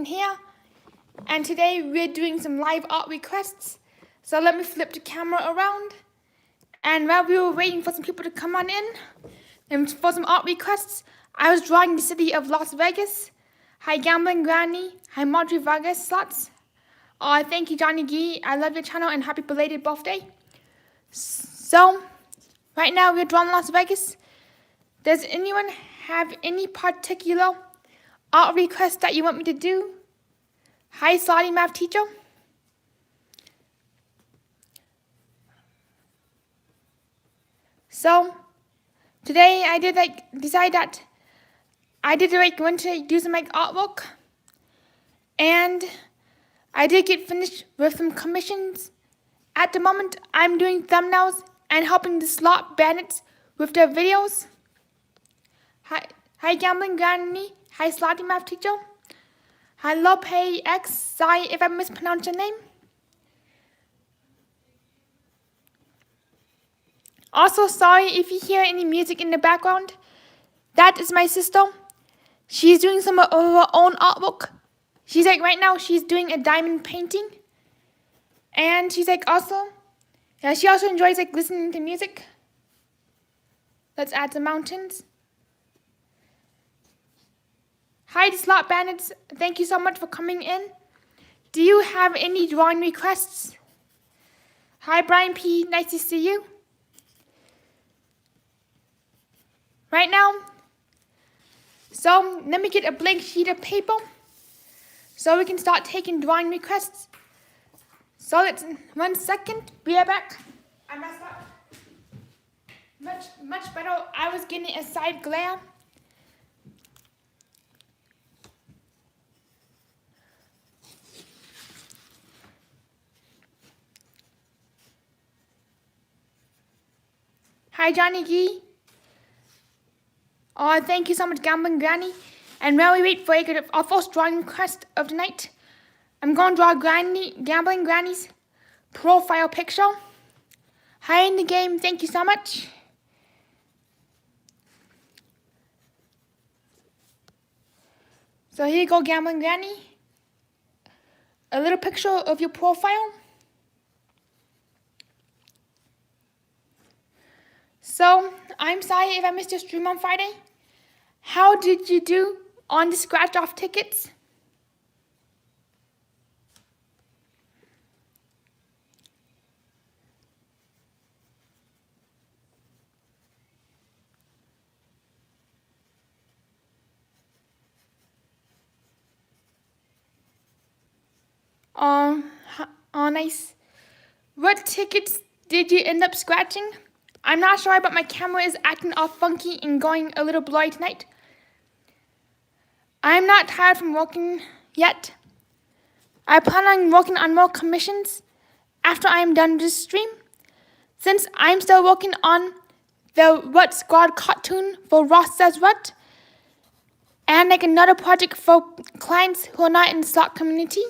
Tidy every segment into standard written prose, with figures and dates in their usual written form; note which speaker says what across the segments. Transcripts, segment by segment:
Speaker 1: itsaslotmachine here, and today we're doing some live art requests. So let me flip the camera around, and while we were waiting for some people to come on in and for some art requests, I was drawing the city of Las Vegas. Hi Gambling Granny, hi Marjorie Vargas Slots. Thank you Johnny Gee, I love your channel and happy belated birthday. So right now we're drawing Las Vegas. Does anyone have any particular art request that you want me to do? Hi, Slotty Math Teacher. So today I did decide that I did want to do some artwork, and I did get finished with some commissions. At the moment, I'm doing thumbnails and helping the slot bandits with their videos. Hi Gambling Granny. Hi Slotty Math Teacher. Hi Lope X. Sorry if I mispronounced your name. Also sorry if you hear any music in the background. That is my sister. She's doing some of her own artwork. She's right now she's doing a diamond painting. And she's she also enjoys listening to music. Let's add some mountains. Hi, the Slot Bandits. Thank you so much for coming in. Do you have any drawing requests? Hi, Brian P. Nice to see you. Right now, so let me get a blank sheet of paper so we can start taking drawing requests. So let's, 1 second, be right back. I messed up. Much better. I was getting a side glare. Hi, Johnny Gee. Thank you so much, Gambling Granny. And while we wait for our first drawing request of the night, I'm going to draw Gambling Granny's profile picture. Hi in the game, thank you so much. So here you go, Gambling Granny. A little picture of your profile. So, I'm sorry if I missed your stream on Friday. How did you do on the scratch-off tickets? Nice. What tickets did you end up scratching? I'm not sure, but my camera is acting all funky and going a little blurry tonight. I'm not tired from working yet. I plan on working on more commissions after I am done this stream. Since I'm still working on the What Squad cartoon for Ross Says What, and another project for clients who are not in the slot community.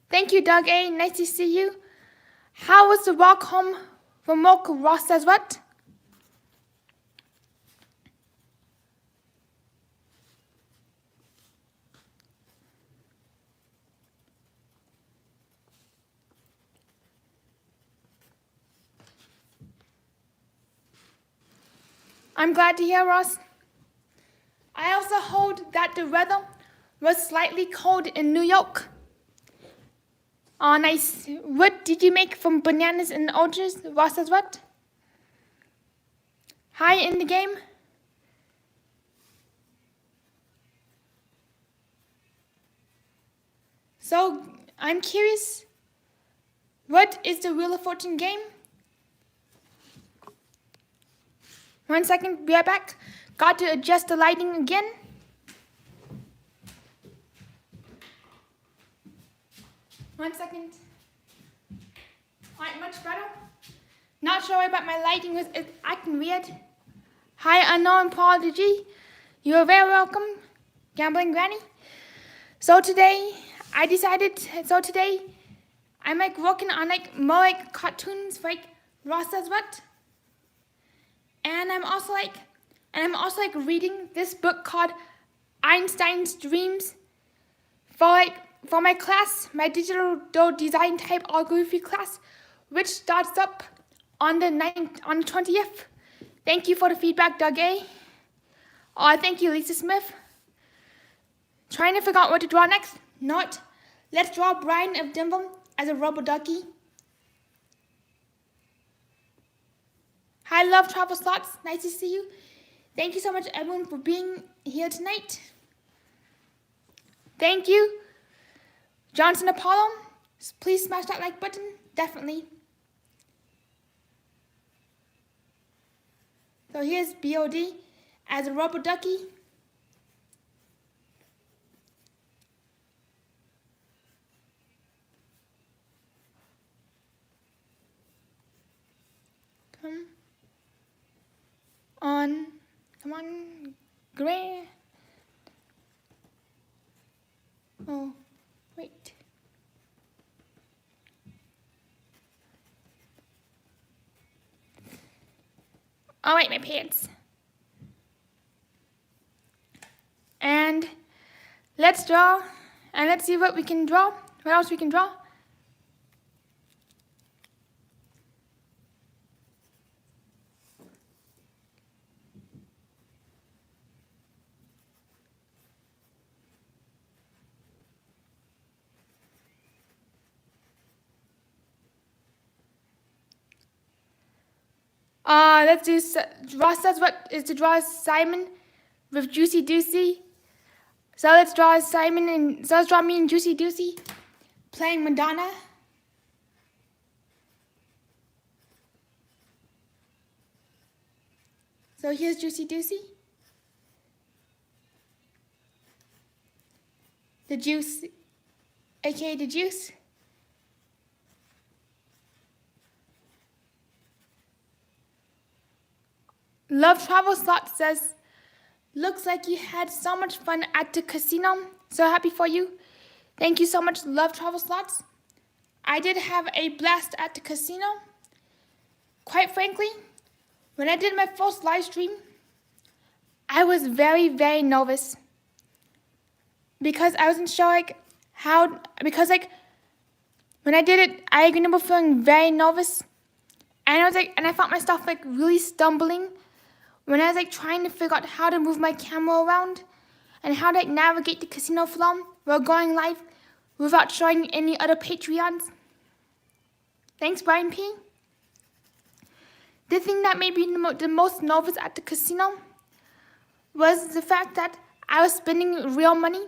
Speaker 1: Thank you, Doug A. Nice to see you. How was the walk home from work? Ross Says What? I'm glad to hear, Ross. I also heard that the weather was slightly cold in New York. Nice. What did you make from bananas and oranges? Ross Says What? Hi in the game. So, I'm curious, what is the Wheel of Fortune game? 1 second, be right back. Got to adjust the lighting again. One second. Alright, much better. Not sure about my lighting is acting weird. Hi, Unknown Prodigy. You are very welcome, Gambling Granny. So today, I'm working on more cartoons for Ross Says What. And I'm also reading this book called Einstein's dreams. For my class, my digital design typography class, which starts up on the 20th. Thank you for the feedback, Doug A. Thank you, Lisa Smith. Trying to figure out what to draw next. Let's draw Brian of Dimble as a rubber ducky. Hi, Love Travel Slots. Nice to see you. Thank you so much, everyone, for being here tonight. Thank you. Johnson Apollo, please smash that like button. Definitely. So here's BOD as a rubber ducky. Come on, gray. Oh, wait. Oh wait, my pants. And let's draw, and let's see what we can draw. What else we can draw? Let's do, Ross says what is to draw Simon with Juicy Doocy. So let's draw let's draw me and Juicy Doocy playing Madonna. So here's Juicy Doocy. The juice, aka the juice. Love Travel Slot says, looks like you had so much fun at the casino. So happy for you. Thank you so much, Love Travel Slots. I did have a blast at the casino. Quite frankly, when I did my first live stream, I was very, very nervous. Because I wasn't sure when I did it, I remember feeling very nervous. And I felt myself really stumbling when I was trying to figure out how to move my camera around and how to navigate the casino floor while going live without showing any other Patreons. Thanks, Brian P. The thing that made me the most nervous at the casino was the fact that I was spending real money.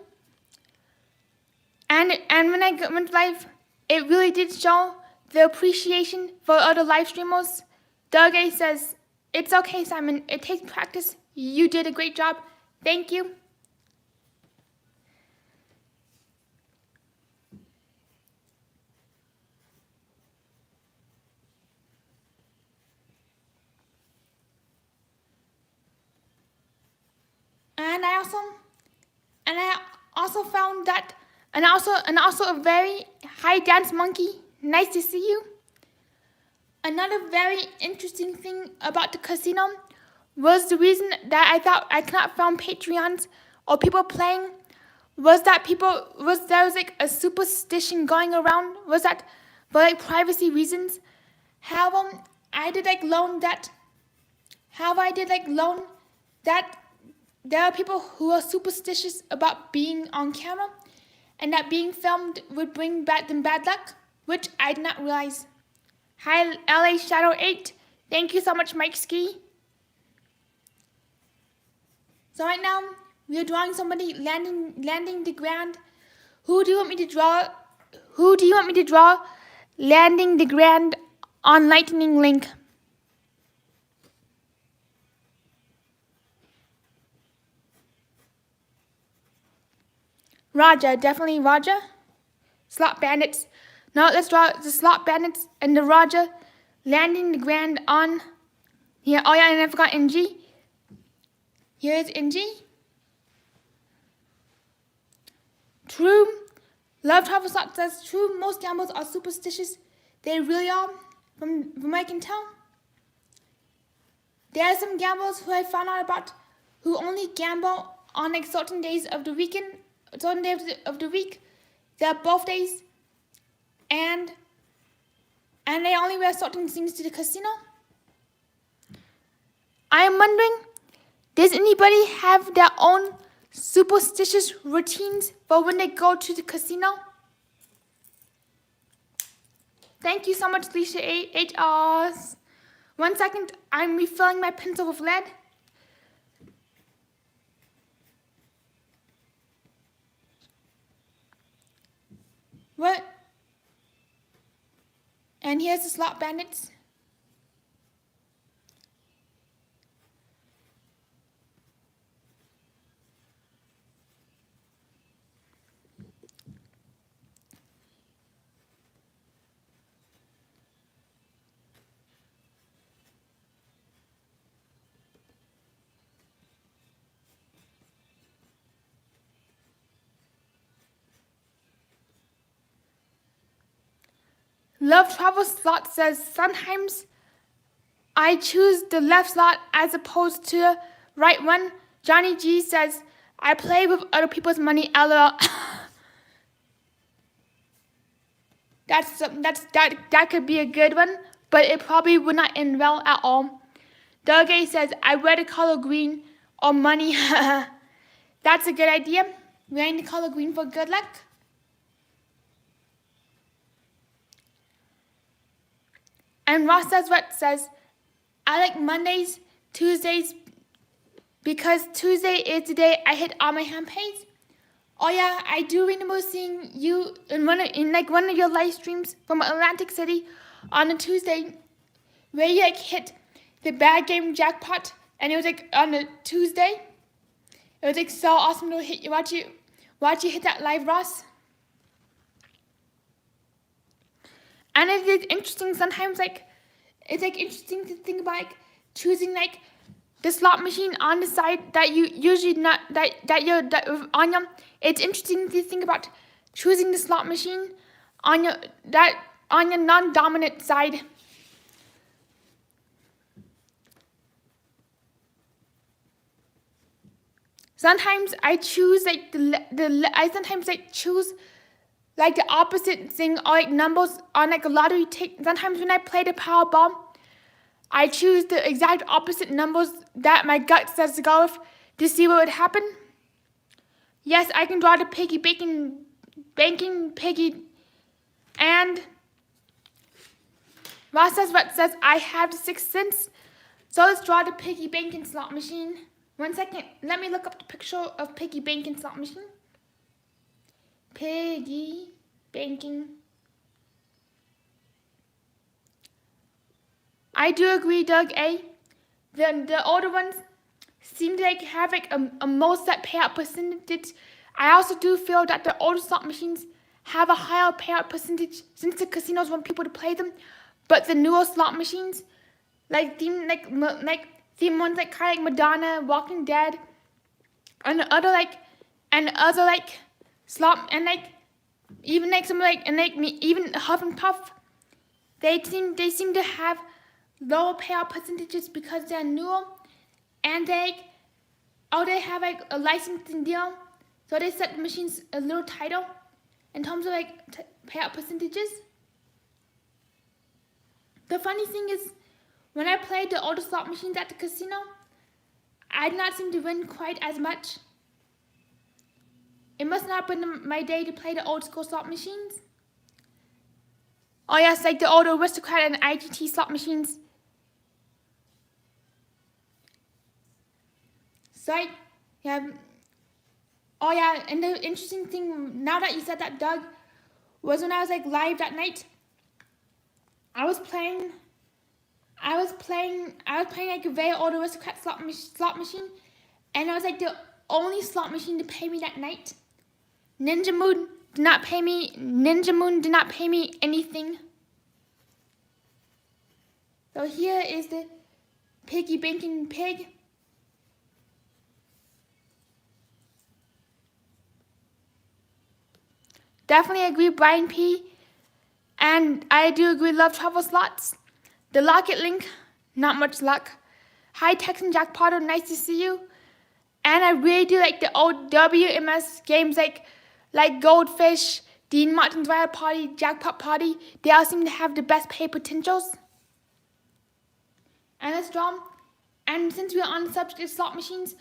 Speaker 1: And when I went live, it really did show the appreciation for other live streamers. Doug A says, it's okay, Simon. It takes practice. You did a great job. Thank you. And I also found that, and also a very high dance monkey. Nice to see you. Another very interesting thing about the casino was the reason that I thought I could not find Patreons or people playing was that there was a superstition going around, was that for privacy reasons. However, I did learn that there are people who are superstitious about being on camera and that being filmed would bring them bad luck, which I did not realize. Hi, LA Shadow 8. Thank you so much, Mike Ski. So right now, we are drawing somebody landing the ground. Who do you want me to draw? Who do you want me to draw landing the ground on Lightning Link? Roger, definitely Roger. Slot Bandits. Now let's draw the Slot Bandits and the Roger landing the ground on here. Oh yeah, and I forgot NG. Here's NG. True. Love Travel Slot says true. Most gamblers are superstitious. They really are, from what I can tell. There are some gamblers who I found out about who only gamble on like certain days of the weekend, certain days of the week. Their birthdays, and they only wear certain things to the casino. I am wondering, does anybody have their own superstitious routines for when they go to the casino? Thank you so much, Lisa H.R.s. 1 second, I'm refilling my pencil with lead. What? And here's the slot bandits. Love Travel Slot says, sometimes I choose the left slot as opposed to the right one. Johnny G says, I play with other people's money, LOL. That could be a good one, but it probably would not end well at all. Doug A says, I wear the color green or money. That's a good idea. Wearing the color green for good luck. And Ross says what says, I like Mondays, Tuesdays, because Tuesday is the day I hit all my hand pays. Oh yeah, I do remember seeing you in one of your live streams from Atlantic City on a Tuesday, where you like hit the bad game jackpot, and it was like on a Tuesday. It was like so awesome to watch you hit that live, Ross. And it is interesting sometimes, like, it's like interesting to think about like choosing like the slot machine on the side that you usually not that you're on your. It's interesting to think about choosing the slot machine on your non-dominant side. Sometimes I choose like I sometimes like choose like the opposite thing, or like numbers on like a lottery ticket. Sometimes when I play the Powerball, I choose the exact opposite numbers that my gut says to go with to see what would happen. Yes, I can draw the piggy banking piggy, and Ross says what says I have the sixth sense. So let's draw the piggy banking slot machine. 1 second, let me look up the picture of piggy banking slot machine. Piggy banking. I do agree, Doug A. The older ones seem to like have like a more set payout percentage. I also do feel that the older slot machines have a higher payout percentage since the casinos want people to play them. But the newer slot machines, like theme ones like kind of like Madonna, Walking Dead, and other slot, and like even like some like and like me even Huff and Puff, they seem to have lower payout percentages because they're newer, and they have like a licensing deal, so they set the machines a little tighter in terms of like payout percentages. The funny thing is, when I played the older slot machines at the casino, I did not seem to win quite as much. It must not have been my day to play the old school slot machines. Oh yes, like the old Aristocrat and IGT slot machines. So yeah. Oh yeah, and the interesting thing, now that you said that, Doug, was when I was like live that night, I was playing like a very old Aristocrat slot machine, and I was like the only slot machine to pay me that night. Ninja Moon did not pay me anything. So here is the piggy banking pig. Definitely agree, Brian P. And I do agree, love travel slots. The Locket link, not much luck. Hi, Texan Jack Potter, nice to see you. And I really do like the old WMS games like Goldfish, Dean Martin's Wild Party, Jackpot Party. They all seem to have the best pay potentials. And let's draw. And since we're on the subject of slot machines,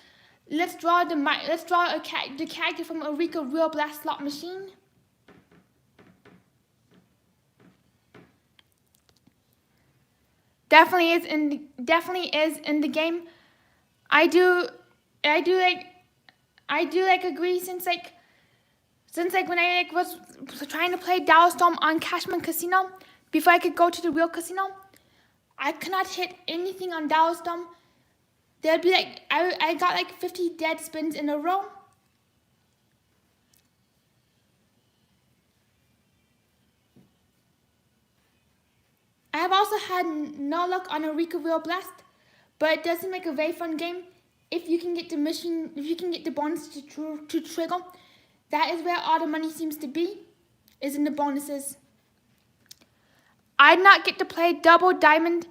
Speaker 1: let's draw the character from Eureka Real Blast Slot Machine. Definitely is in the game. I do agree since when I was trying to play Storm on Cashman Casino before I could go to the real casino, I could not hit anything on Storm. There'd be I got 50 dead spins in a row. I have also had no luck on Eureka Real Blast, but it does seem like a very fun game if you can get the bonus to trigger. That is where all the money seems to be, is in the bonuses. I did not get to play Double Diamond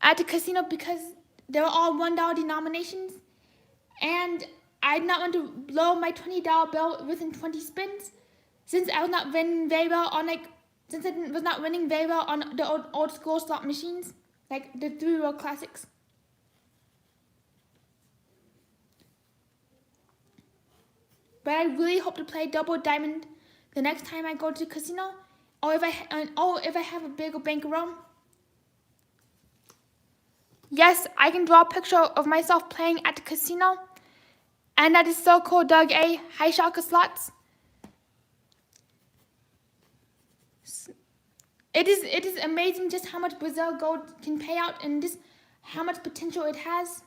Speaker 1: at the casino because they were all $1 denominations, and I did not want to blow my $20 bill within 20 spins, since I was not winning very well on the old school slot machines, like the 3-row classics. But I really hope to play Double Diamond the next time I go to the casino, or if I have a bigger bankroll. Yes, I can draw a picture of myself playing at the casino, and that is so cool, Doug A. Hi, Shaka Slots. It is amazing just how much Brazil Gold can pay out and just how much potential it has.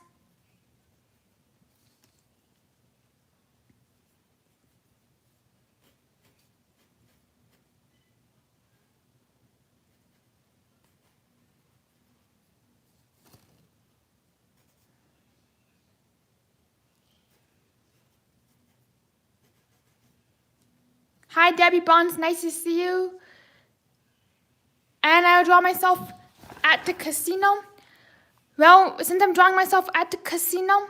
Speaker 1: Hi, Debbie Bonds. Nice to see you. And I'll draw myself at the casino. Well, since I'm drawing myself at the casino,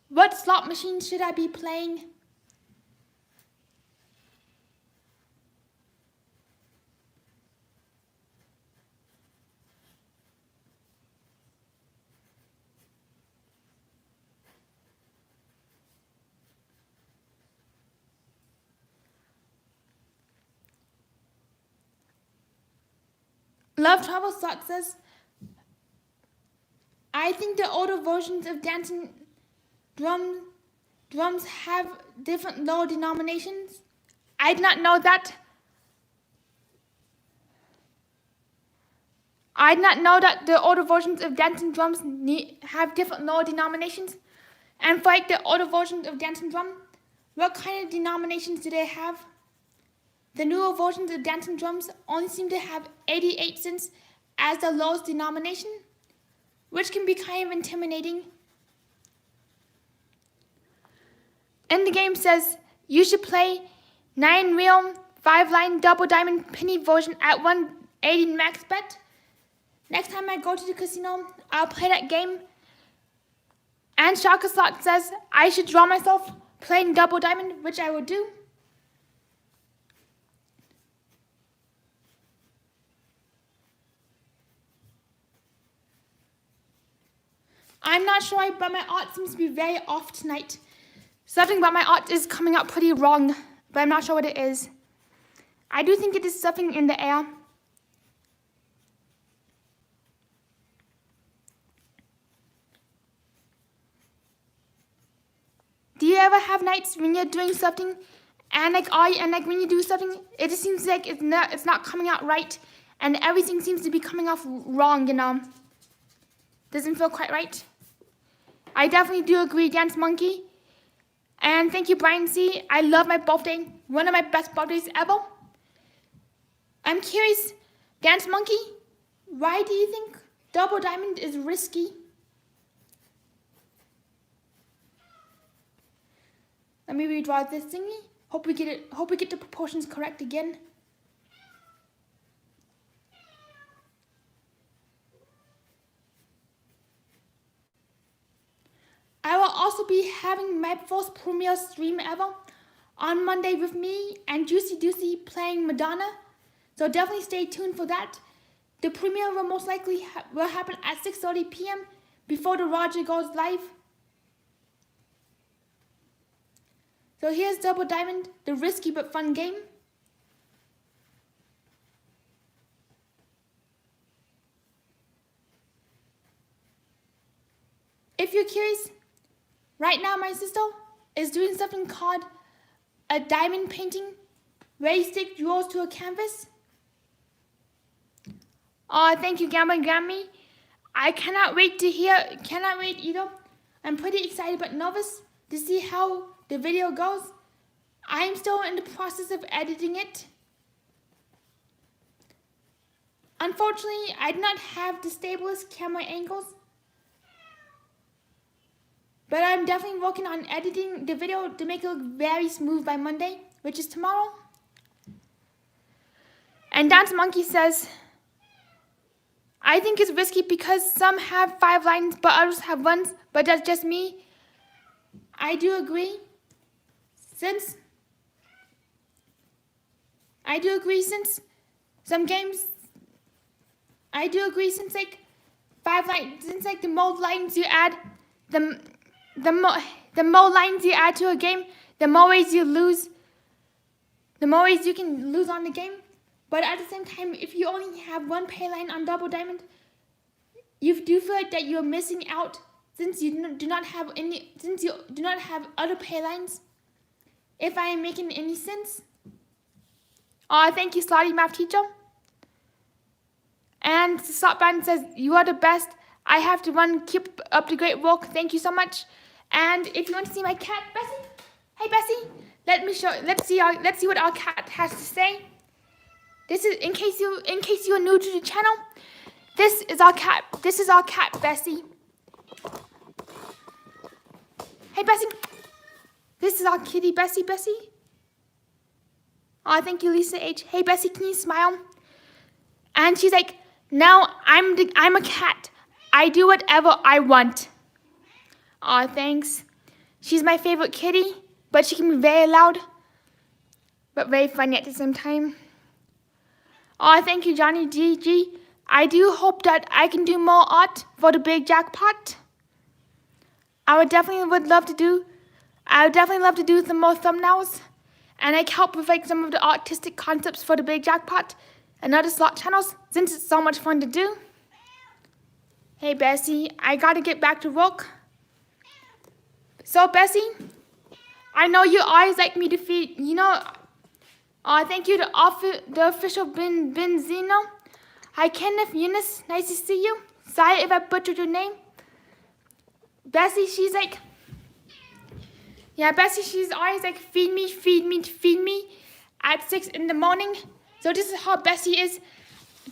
Speaker 1: what slot machine should I be playing? Love Travel Slot says, I think the older versions of dancing drums have different low denominations. I did not know that. I did not know that the older versions of dancing drums have different lower denominations. And for the older versions of dancing drum, what kind of denominations do they have? The newer versions of dancing drums only seem to have 88 cents as the lowest denomination, which can be kind of intimidating. And the game says you should play 9-reel, 5-line double diamond penny version at 180 max bet. Next time I go to the casino, I'll play that game. And Shaka Slot says I should draw myself playing double diamond, which I will do. I'm not sure, but my art seems to be very off tonight. Something about my art is coming out pretty wrong, but I'm not sure what it is. I do think it is something in the air. Do you ever have nights when you're doing something and when you do something, it just seems like it's not coming out right, and everything seems to be coming off wrong, Doesn't feel quite right. I definitely do agree, Dance Monkey. And thank you, Brian C. I love my birthday. One of my best birthdays ever. I'm curious, Dance Monkey, why do you think double diamond is risky? Let me redraw this thingy. Hope we get the proportions correct again. I will also be having my first premiere stream ever on Monday with me and Juicy Doocy playing Madonna. So definitely stay tuned for that. The premiere will most likely will happen at 6:30 p.m. before the Roger goes live. So here's Double Diamond, the risky but fun game. If you're curious, right now my sister is doing something called a diamond painting, where you stick drawers to a canvas. Oh, thank you, Gamma Grammy. I cannot wait either. I'm pretty excited but nervous to see how the video goes. I'm still in the process of editing it. Unfortunately, I do not have the stablest camera angles, but I'm definitely working on editing the video to make it look very smooth by Monday, which is tomorrow. And Dance Monkey says, I think it's risky because some have 5 lines but others have 1, but that's just me. I do agree. Since some games, like 5 lines, since like the more lines you add, the more lines you add to a game, the more ways you lose, the more ways you can lose on the game. But at the same time, if you only have 1 pay line on Double Diamond, you do feel like that you're missing out since you do not have other pay lines. If I am making any sense. Oh, thank you, Slotty Math Teacher. And Slotband says, you are the best. I have to run. Keep up the great work. Thank you so much. And if you want to see my cat, Bessie, hey Bessie, let's see what our cat has to say. This is in case you are new to the channel. This is our cat. This is our cat, Bessie. Hey Bessie. This is our kitty, Bessie. Oh, thank you, Lisa H. Hey Bessie, can you smile? And she's like, now I'm a cat. I do whatever I want. Oh, thanks. She's my favorite kitty, but she can be very loud, but very funny at the same time. Oh, thank you, Johnny GG. I do hope that I can do more art for the big jackpot. I would definitely love to do some more thumbnails, and I can help with like some of the artistic concepts for the big jackpot and other slot channels since it's so much fun to do. Hey Bessie, I gotta get back to work. So Bessie, I know you always like me to feed, thank you to the official Benzino. Hi Kenneth Eunice, nice to see you. Sorry if I butchered your name. Bessie, she's like, Bessie, she's always like, feed me at 6 in the morning. So this is how Bessie is.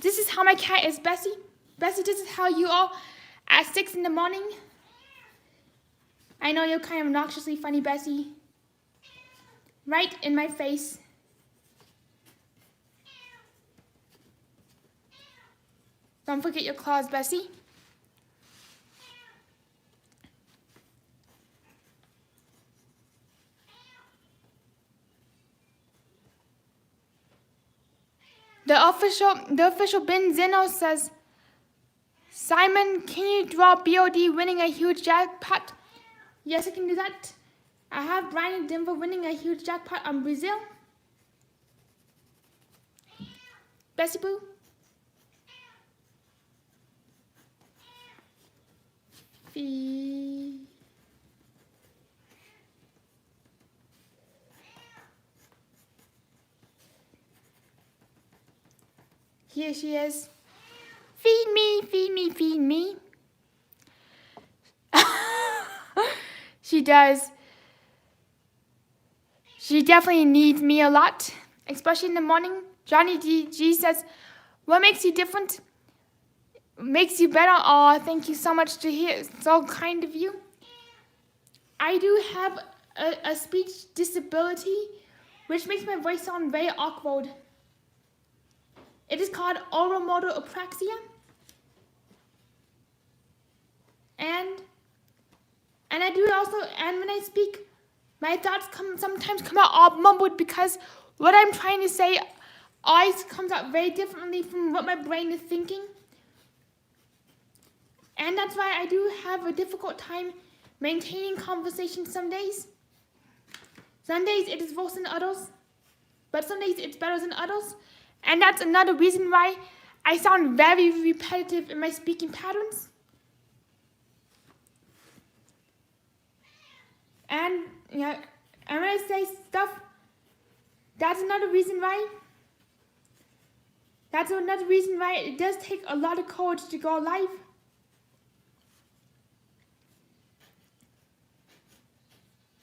Speaker 1: This is how my cat is, Bessie. Bessie, this is how you are at 6 in the morning. I know you're kind of obnoxiously funny, Bessie. Right in my face. Don't forget your claws, Bessie. The official Ben Zeno says, Simon, can you draw BOD winning a huge jackpot? Yes, I can do that. I have Brian Denver winning a huge jackpot on Brazil. Bessie Boo. Fee. Here she is. Feed me. She does. She definitely needs me a lot, especially in the morning. Johnny G says, what makes you different? Makes you better? Oh, thank you so much to hear. So kind of you. I do have a speech disability, which makes my voice sound very awkward. It is called oromotor apraxia. And And I do also, and when I speak, my thoughts sometimes come out all mumbled because what I'm trying to say always comes out very differently from what my brain is thinking. And that's why I do have a difficult time maintaining conversation some days. Some days it is worse than others, but some days it's better than others. And that's another reason why I sound very repetitive in my speaking patterns. And yeah, and when I say stuff, that's another reason why it does take a lot of courage to go live.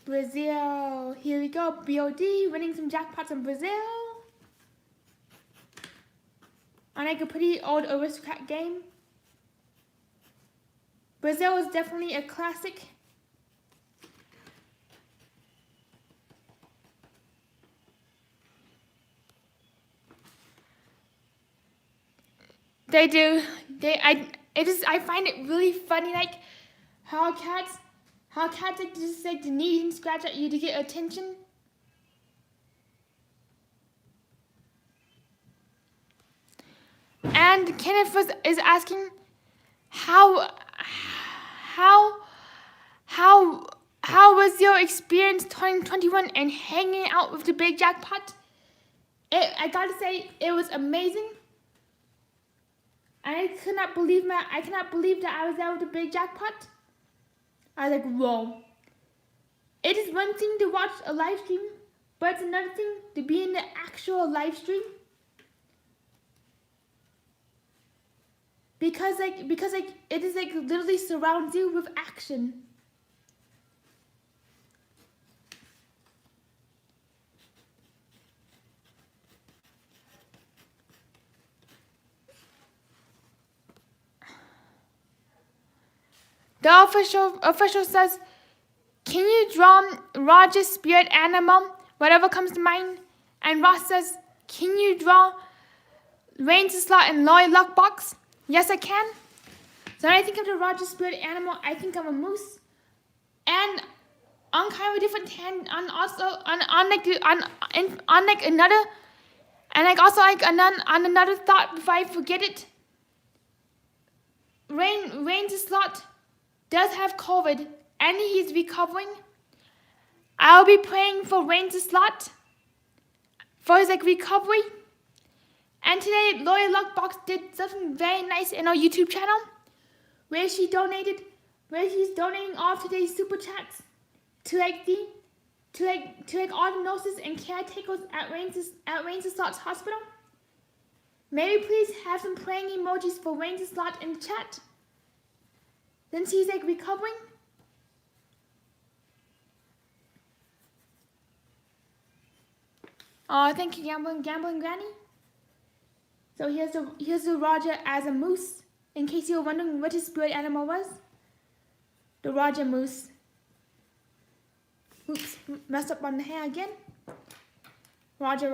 Speaker 1: Brazil, here we go. BOD, winning some jackpots in Brazil. On like a pretty old aristocrat game. Brazil is definitely a classic. They do. I find it really funny, like how cats like just like to knead and scratch at you to get attention. And Kenneth is asking how was your experience turning 21 and hanging out with the big jackpot? I gotta say, it was amazing. I cannot believe that I was there with the big jackpot. I was like, whoa. It is one thing to watch a live stream, but it's another thing to be in the actual live stream. Because it is like literally surrounds you with action. The official says, can you draw Roger's spirit animal, whatever comes to mind? And Ross says, can you draw Rain's slot and Lori luck box? Yes, I can. So when I think of the Roger's spirit animal, I think of a moose. And on kind of a different hand, on another, and like also like on another thought before I forget it. Rain's slot does have COVID and he's recovering. I'll be praying for Rain's slot for his like recovery. And today Lori Luckbox did something very nice in our YouTube channel where she's donating all of today's super chats to all the nurses and caretakers at Rain's Slot's hospital. Maybe please have some praying emojis for Rain's Slot in the chat. Then she's like recovering. Oh, thank you, Gambling Granny. So here's the Roger as a moose. In case you were wondering what his spirit animal was. The Roger moose. Oops, messed up on the hair again. Roger.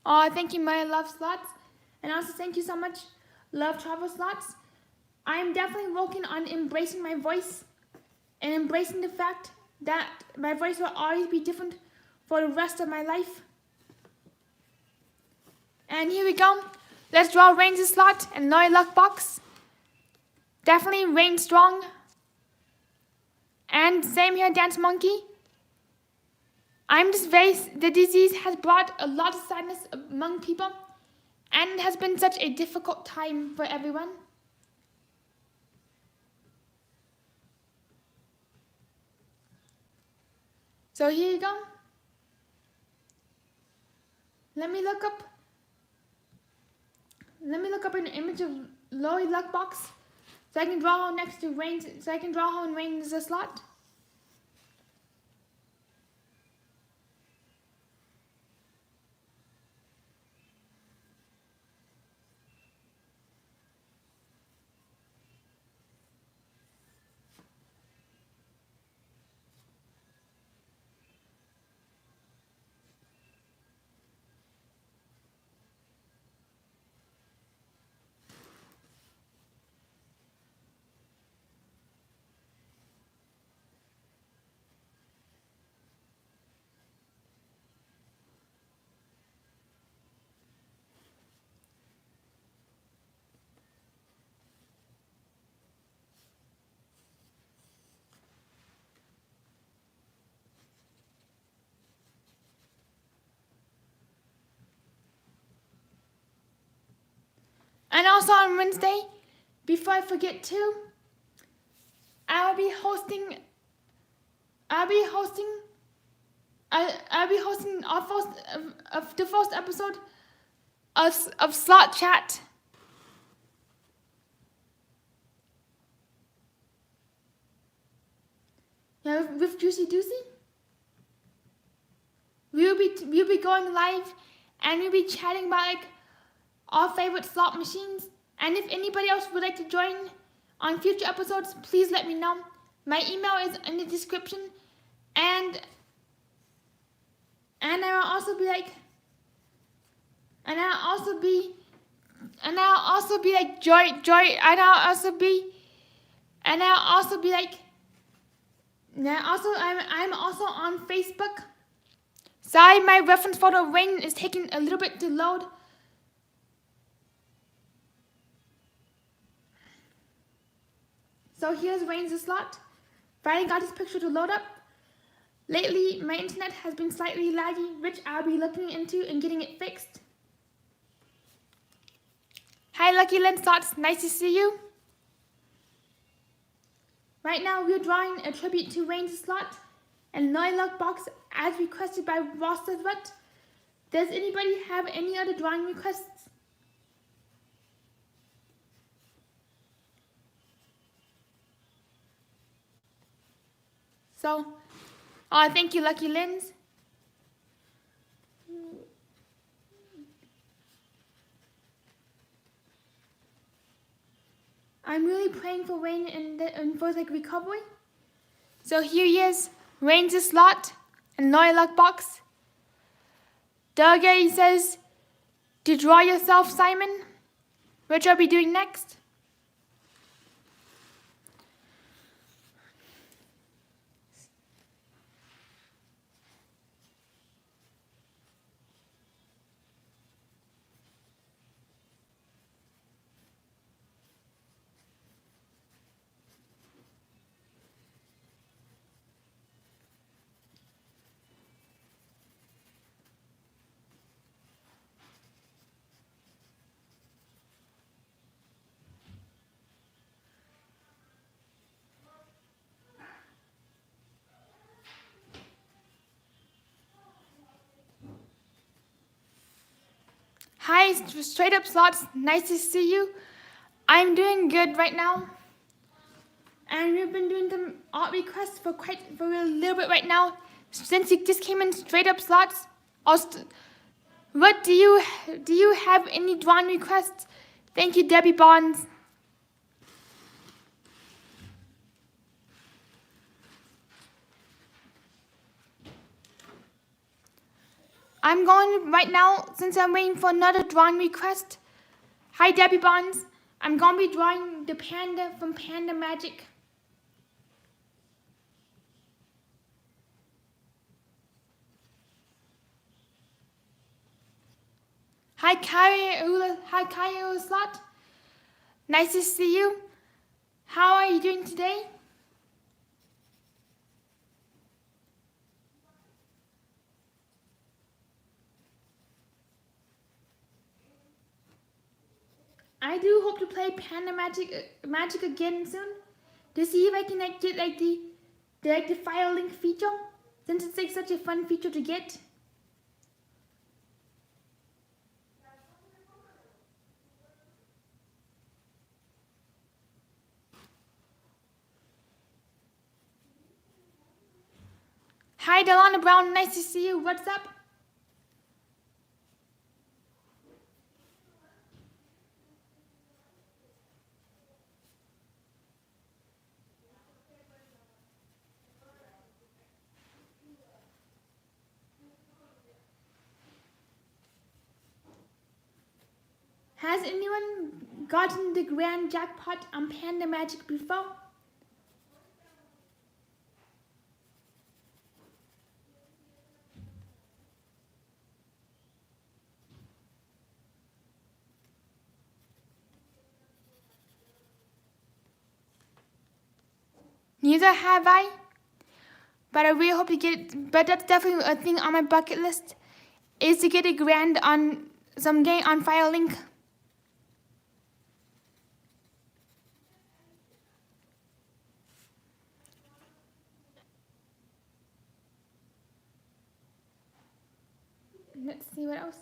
Speaker 1: Oh, thank you, my love slots. And also thank you so much, love travel slots. I'm definitely working on embracing my voice and embracing the fact that my voice will always be different for the rest of my life. And here we go. Let's draw Rain's slot and Lori luck box. Definitely Rain strong. And same here, Dance Monkey. The disease has brought a lot of sadness among people, and it has been such a difficult time for everyone. So here you go. Let me look up an image of Lori Luckbox so I can draw her next to Rain. So I can draw her in Rain's slot. And also on Wednesday, before I forget to, I'll be hosting the first episode of Slot Chat. Yeah, with Juicy Doozy. We'll be going live, and we'll be chatting about like our favorite slot machines. And if anybody else would like to join on future episodes, please let me know. My email is in the description, and I'll also be like, and I'll also be like joy, and I'll also be like, I'm also on Facebook. Sorry, my reference photo of Rain is taking a little bit to load. So here's Rain's slot. Finally got this picture to load up. Lately, my internet has been slightly laggy, which I'll be looking into and getting it fixed. Hi, Lucky Lens Slots. Nice to see you. Right now, we're drawing a tribute to Rain's slot and Lilac Box as requested by Ross Desvet. Does anybody have any other drawing requests? So, thank you, Lucky Lens. I'm really praying for Rain and for like recovery. So here he is, Rain's slot and Lilac Box. Doge says to draw yourself, Simon, which I'll be doing next. Hi, Straight Up Slots. Nice to see you. I'm doing good right now. And we've been doing some art requests for a little bit right now. Since you just came in, Straight Up Slots. What do you have any drawing requests? Thank you, Debbie Bonds. I'm going right now, since I'm waiting for another drawing request. Hi, Debbie Bonds. I'm going to be drawing the panda from Panda Magic. Hi, Kaya Slot. Nice to see you. How are you doing today? I do hope to play Panda Magic again soon, to see if I can get the file link feature, since it's like such a fun feature to get. Hi, Delana Brown. Nice to see you. What's up? Has anyone gotten the grand jackpot on Panda Magic before? Neither have I, but I really hope to get it. But that's definitely a thing on my bucket list, is to get a grand on some game on Firelink. let's see what else.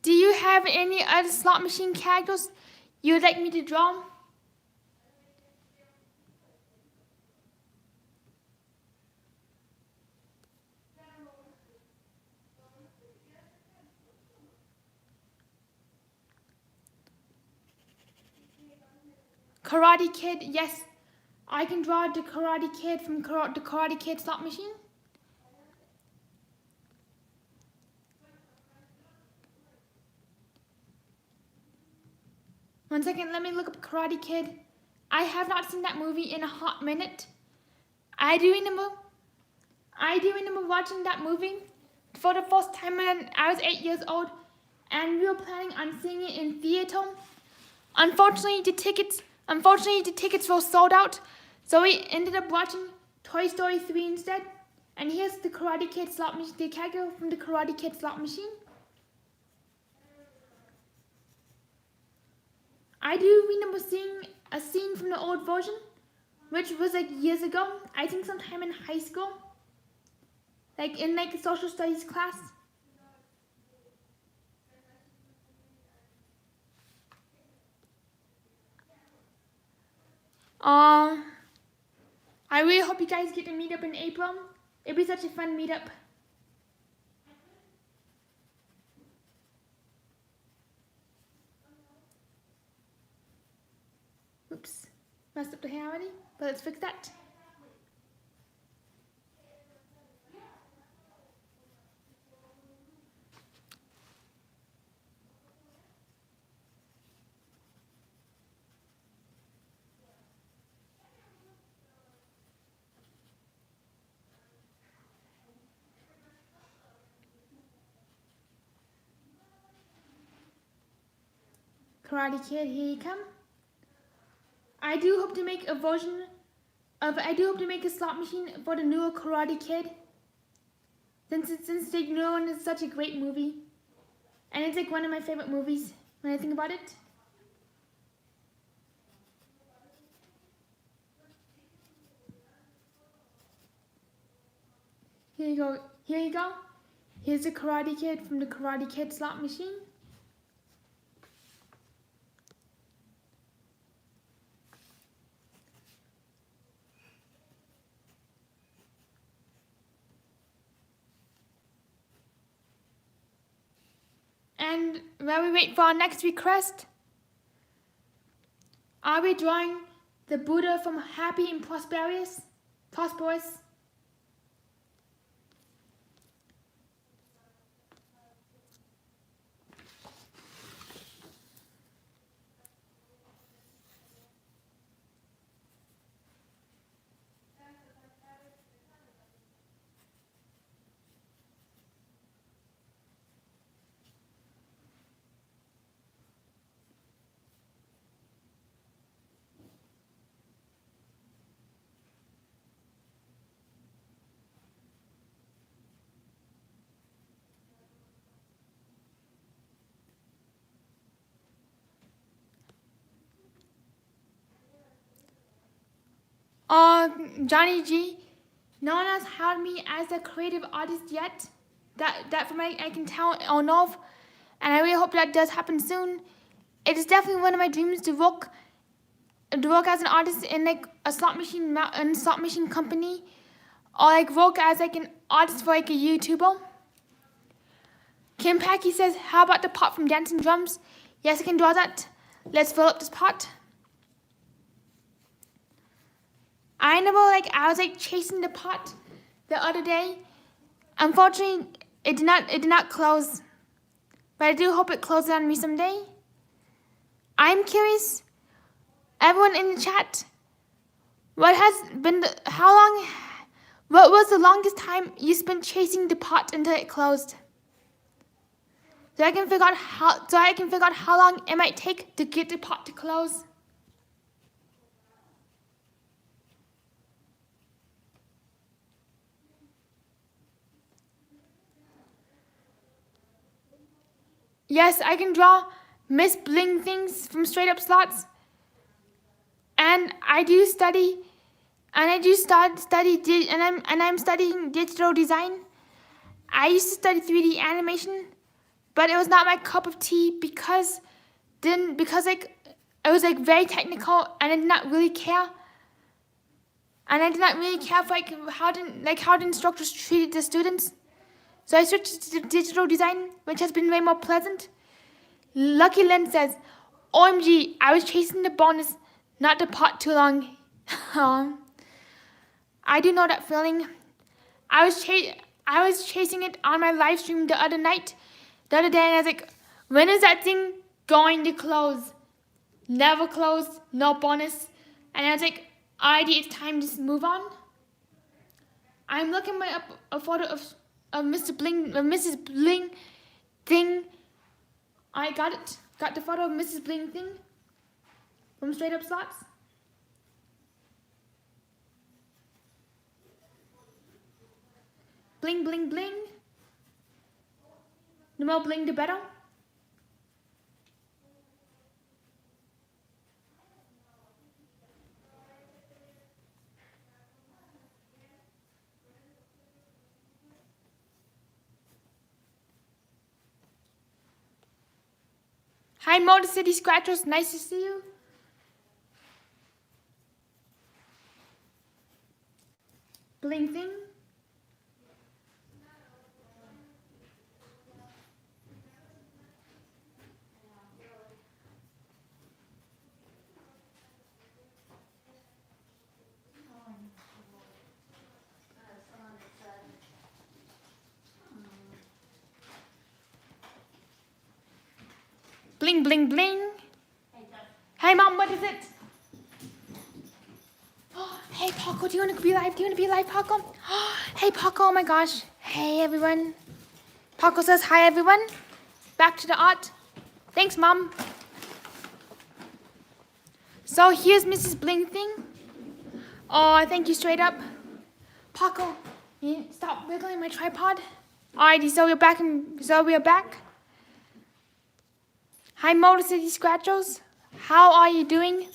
Speaker 1: Do you have any other slot machine characters you would like me to draw? Karate Kid, yes. I can draw the Karate Kid from the Karate Kid slot machine. One second, let me look up Karate Kid. I have not seen that movie in a hot minute. I do remember watching that movie for the first time when I was 8 years old, and we were planning on seeing it in theater. Unfortunately, the tickets were sold out, so we ended up watching Toy Story 3 instead. And here's the Karate Kid slot machine, the character from the Karate Kid slot machine. I do remember seeing a scene from the old version, which was like years ago. I think sometime in high school, like in like a social studies class. I really hope you guys get to meet up in April. It'd be such a fun meetup. Oops, messed up the hair already, but let's fix that. Karate Kid, here you come. I do hope to make a slot machine for the newer Karate Kid. Since the new one is such a great movie. And it's like one of my favorite movies when I think about it. Here you go. Here's the Karate Kid from the Karate Kid slot machine. And while we wait for our next request, are we drawing the Buddha from Happy and Prosperous? Johnny G, no one has hired me as a creative artist yet. That from I can tell or know of, and I really hope that does happen soon. It is definitely one of my dreams to work as an artist in like a slot machine company, or like work as like an artist for like a YouTuber. Kim Packy says, how about the pot from Dancing Drums? Yes, I can draw that. Let's fill up this pot. I remember I was chasing the pot the other day. Unfortunately, it did not close. But I do hope it closes on me someday. I'm curious, everyone in the chat, what was the longest time you spent chasing the pot until it closed? So I can figure out how long it might take to get the pot to close. Yes, I can draw Miss Bling things from straight up slots. And I'm studying digital design. I used to study 3D animation, but it was not my cup of tea because like it was like very technical, and I did not really care. And I did not really care for how the instructors treated the students. So I switched to digital design, which has been way more pleasant. Lucky Lynn says, OMG, I was chasing the bonus, not the pot too long. I do know that feeling. I was chasing it on my live stream the other day, and I was like, when is that thing going to close? Never closed, no bonus. And I was like, alrighty, it's time to move on. I'm looking up a photo of Mr. Bling, Mrs. Bling thing. I got it. Got the photo of Mrs. Bling thing from Straight Up Slots. Bling, bling, bling. The more bling, the better. Hi, Motor City Scratchers. Nice to see you. Bling thing. Bling, bling, bling. Hey, Mom, what is it? Oh, hey, Paco, do you want to be live? Do you want to be live, Paco? Oh, hey, Paco, oh my gosh. Hey, everyone. Paco says, hi, everyone. Back to the art. Thanks, Mom. So here's Mrs. Bling thing. Oh, thank you, straight up. Paco, stop wiggling my tripod. Alrighty, so we are back. Hi, Motor City Scratchers. How are you doing?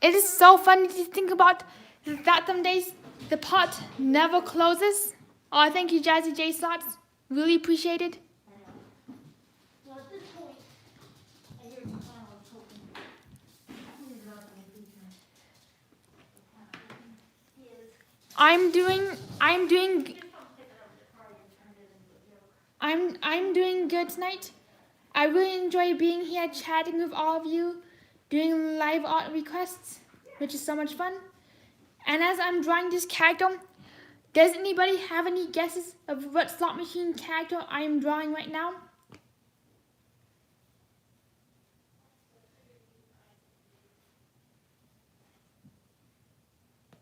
Speaker 1: It is so funny to think about that some days the pot never closes. Oh, thank you, Jazzy J Slots. Really appreciate it. I'm doing good tonight. I really enjoy being here chatting with all of you, doing live art requests, which is so much fun. And as I'm drawing this character, does anybody have any guesses of what slot machine character I am drawing right now?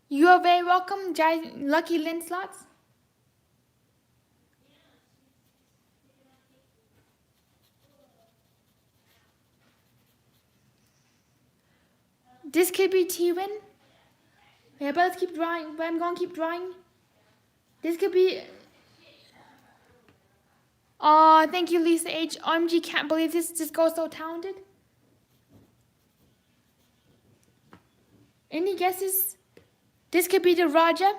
Speaker 1: You are very welcome, Lucky Lynn Slots. This could be T-Win. Yeah, but let's keep drawing. But I'm going to keep drawing. This could be... Oh, thank you, Lisa H. OMG, can't believe this girl's so talented. Any guesses? This could be the Raja.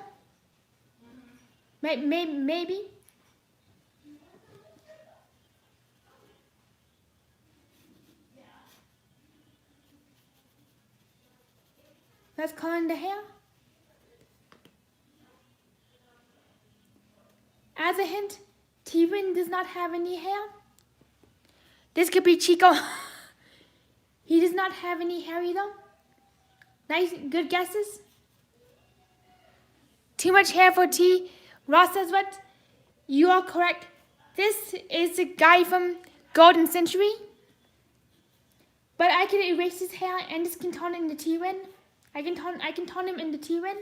Speaker 1: Maybe. Let's color in the hair. As a hint, T-Win does not have any hair. This could be Chico. He does not have any hair either. Nice, good guesses. Too much hair for T. Ross says what? You are correct. This is the guy from Golden Century. But I can erase his hair and just can turn it into T-Win. I can turn him into T-Win.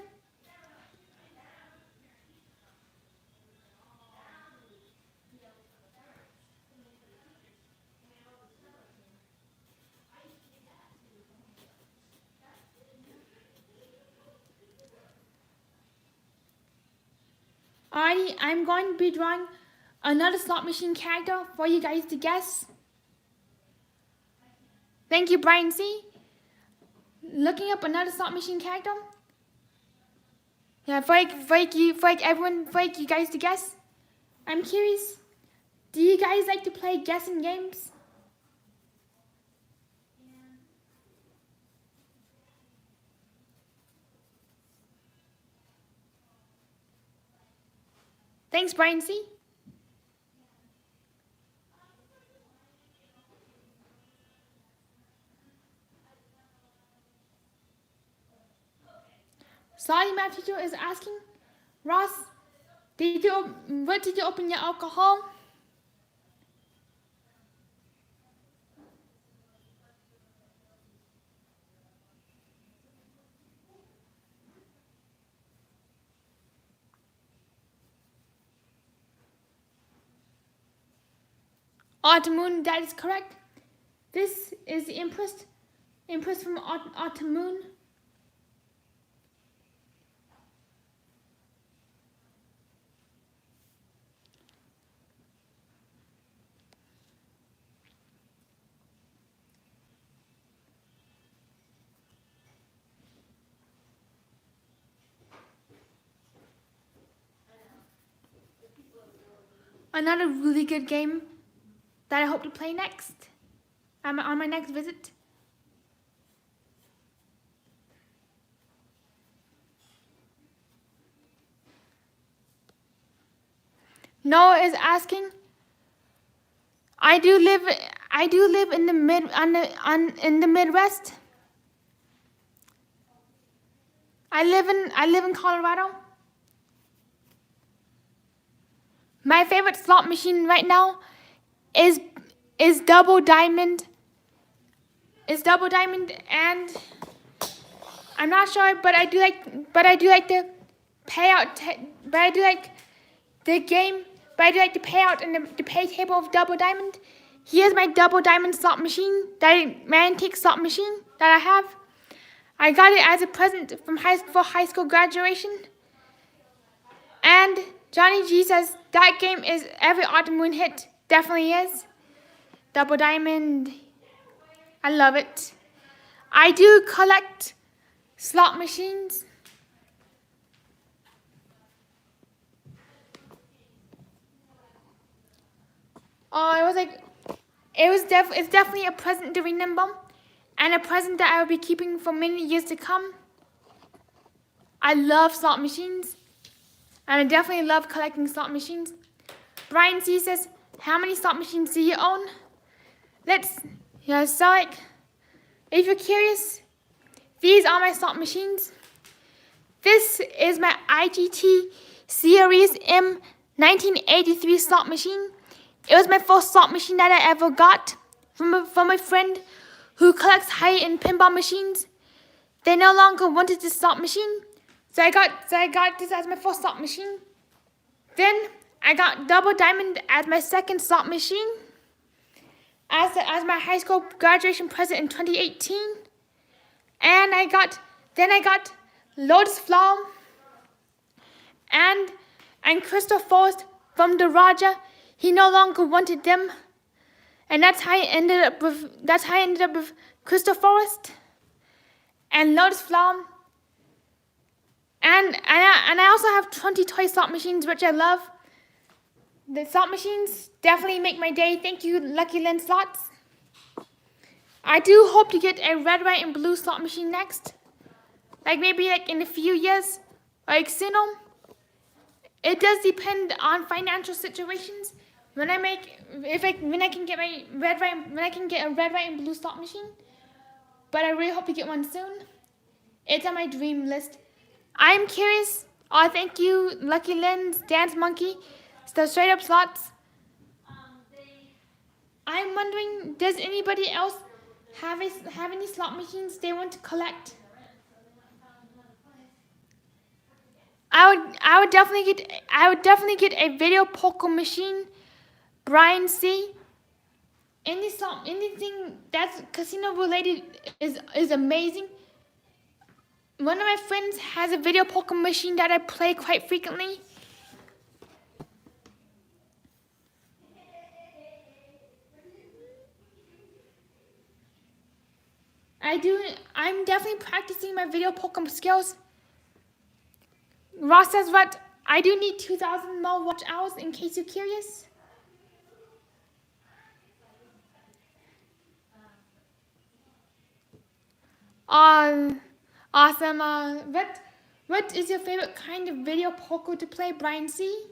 Speaker 1: Alrighty, I'm going to be drawing another slot machine character for you guys to guess. Thank you, Brian C. looking up another slot machine character. Yeah, for you guys to guess. I'm curious. Do you guys like to play guessing games? Thanks, Brian C. Sorry, my teacher is asking, Ross, what did you open your alcohol? Autumn, that is correct. This is the Empress from Autumn. Another really good game that I hope to play next on my next visit. Noah is asking. I do live in the in the Midwest. I live in Colorado. My favorite slot machine right now is Double Diamond. And I'm not sure, but I do like the payout. But I do like the game. But I do like the payout and the pay table of Double Diamond. Here's my Double Diamond slot machine, my antique slot machine that I have. I got it as a present for high school graduation. And Johnny G says that game is every Autumn Moon hit. Definitely is. Double Diamond. I love it. I do collect slot machines. Oh, it's definitely a present to remember, and a present that I will be keeping for many years to come. I love slot machines, and I definitely love collecting slot machines. Brian C says, how many slot machines do you own? If you're curious, these are my slot machines. This is my IGT Series M 1983 slot machine. It was my first slot machine that I ever got from a friend who collects high-end pinball machines. They no longer wanted this slot machine, so I got this as my first slot machine. Then I got Double Diamond as my second slot machine, as my high school graduation present in 2018. And I got Lotus Flower and Crystal Forest from the Raja. He no longer wanted them, and that's how I ended up with Crystal Forest and Lotus Flower. And I also have 20 toy slot machines, which I love. The slot machines definitely make my day. Thank you, Lucky Lens Slots. I do hope to get a red, white, and blue slot machine next. Maybe in a few years, sooner. It does depend on financial situations. When I can get a red, white, and blue slot machine. But I really hope to get one soon. It's on my dream list. I'm curious. Oh, thank you, Lucky Lens, Dance Monkey, the Straight Up Slots. I'm wondering, does anybody else have any slot machines they want to collect? I would definitely get a video poker machine. Brian C. Anything that's casino related is amazing. One of my friends has a video poker machine that I play quite frequently. I'm definitely practicing my video poker skills. Ross says, "What? I do need 2,000 more watch hours in case you're curious." Awesome. What is your favorite kind of video poker to play, Brian C?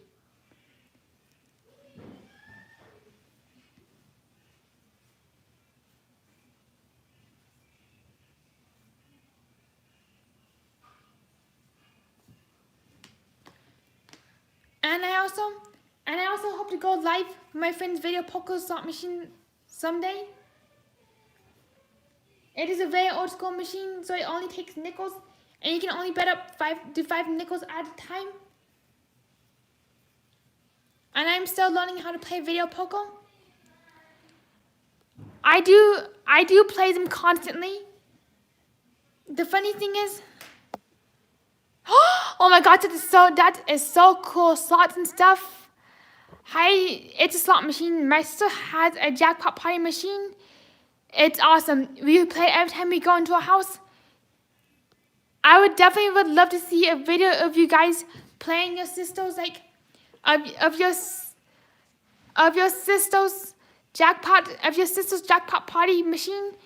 Speaker 1: And I also hope to go live with my friend's video poker slot machine someday. It is a very old school machine, so it only takes nickels, and you can only bet up 5 nickels at a time. And I'm still learning how to play video poker. I do play them constantly. The funny thing is, oh my god, that is so cool. Slots and stuff. Hi, it's a slot machine. My sister has a jackpot party machine. It's awesome. We play every time we go into a house. I would love to see a video of you guys playing your sister's of your sister's jackpot party machine,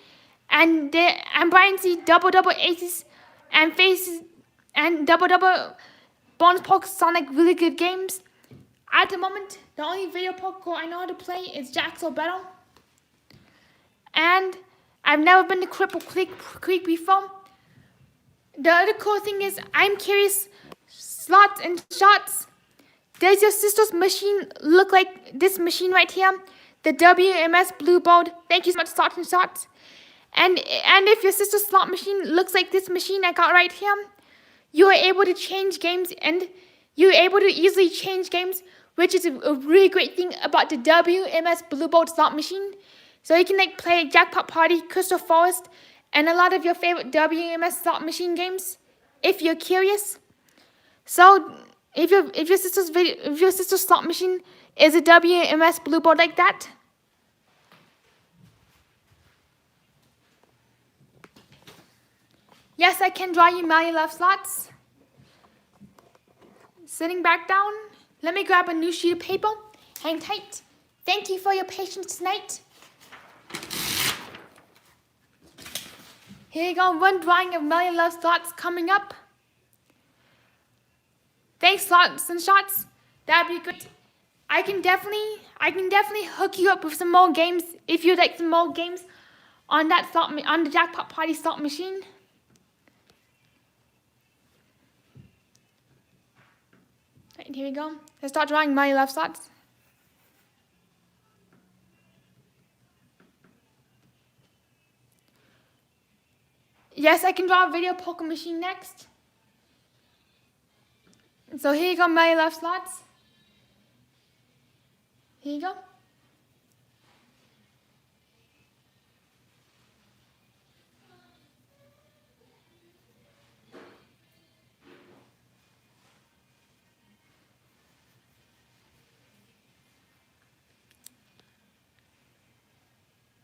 Speaker 1: and Brian C double aces and faces and double bonus pokers sound like really good games. At the moment, the only video poker I know how to play is Jacks or Battle. And I've never been to Cripple Creek before. The other cool thing is, I'm curious, slots and shots. Does your sister's machine look like this machine right here? The WMS Blue Bold. Thank you so much, Slots and Shots. And if your sister's slot machine looks like this machine I got right here, you are able to change games, and you're able to easily change games, which is a really great thing about the WMS Blue Bold slot machine. So you can play Jackpot Party, Crystal Forest, and a lot of your favorite WMS slot machine games, if you're curious. So if your sister's slot machine is a WMS Blue Board like that, yes, I can draw you Mally Love slots. Sitting back down, let me grab a new sheet of paper. Hang tight. Thank you for your patience tonight. Here you go, one drawing of Mally Love slots coming up. Thanks, Slots and Shots. That'd be great. I can definitely hook you up with some more games if you'd like some more games on the Jackpot Party slot machine. Right, here we go. Let's start drawing Mally Love slots. Yes, I can draw a video poker machine next. So here you go, Mally Love slots. Here you go.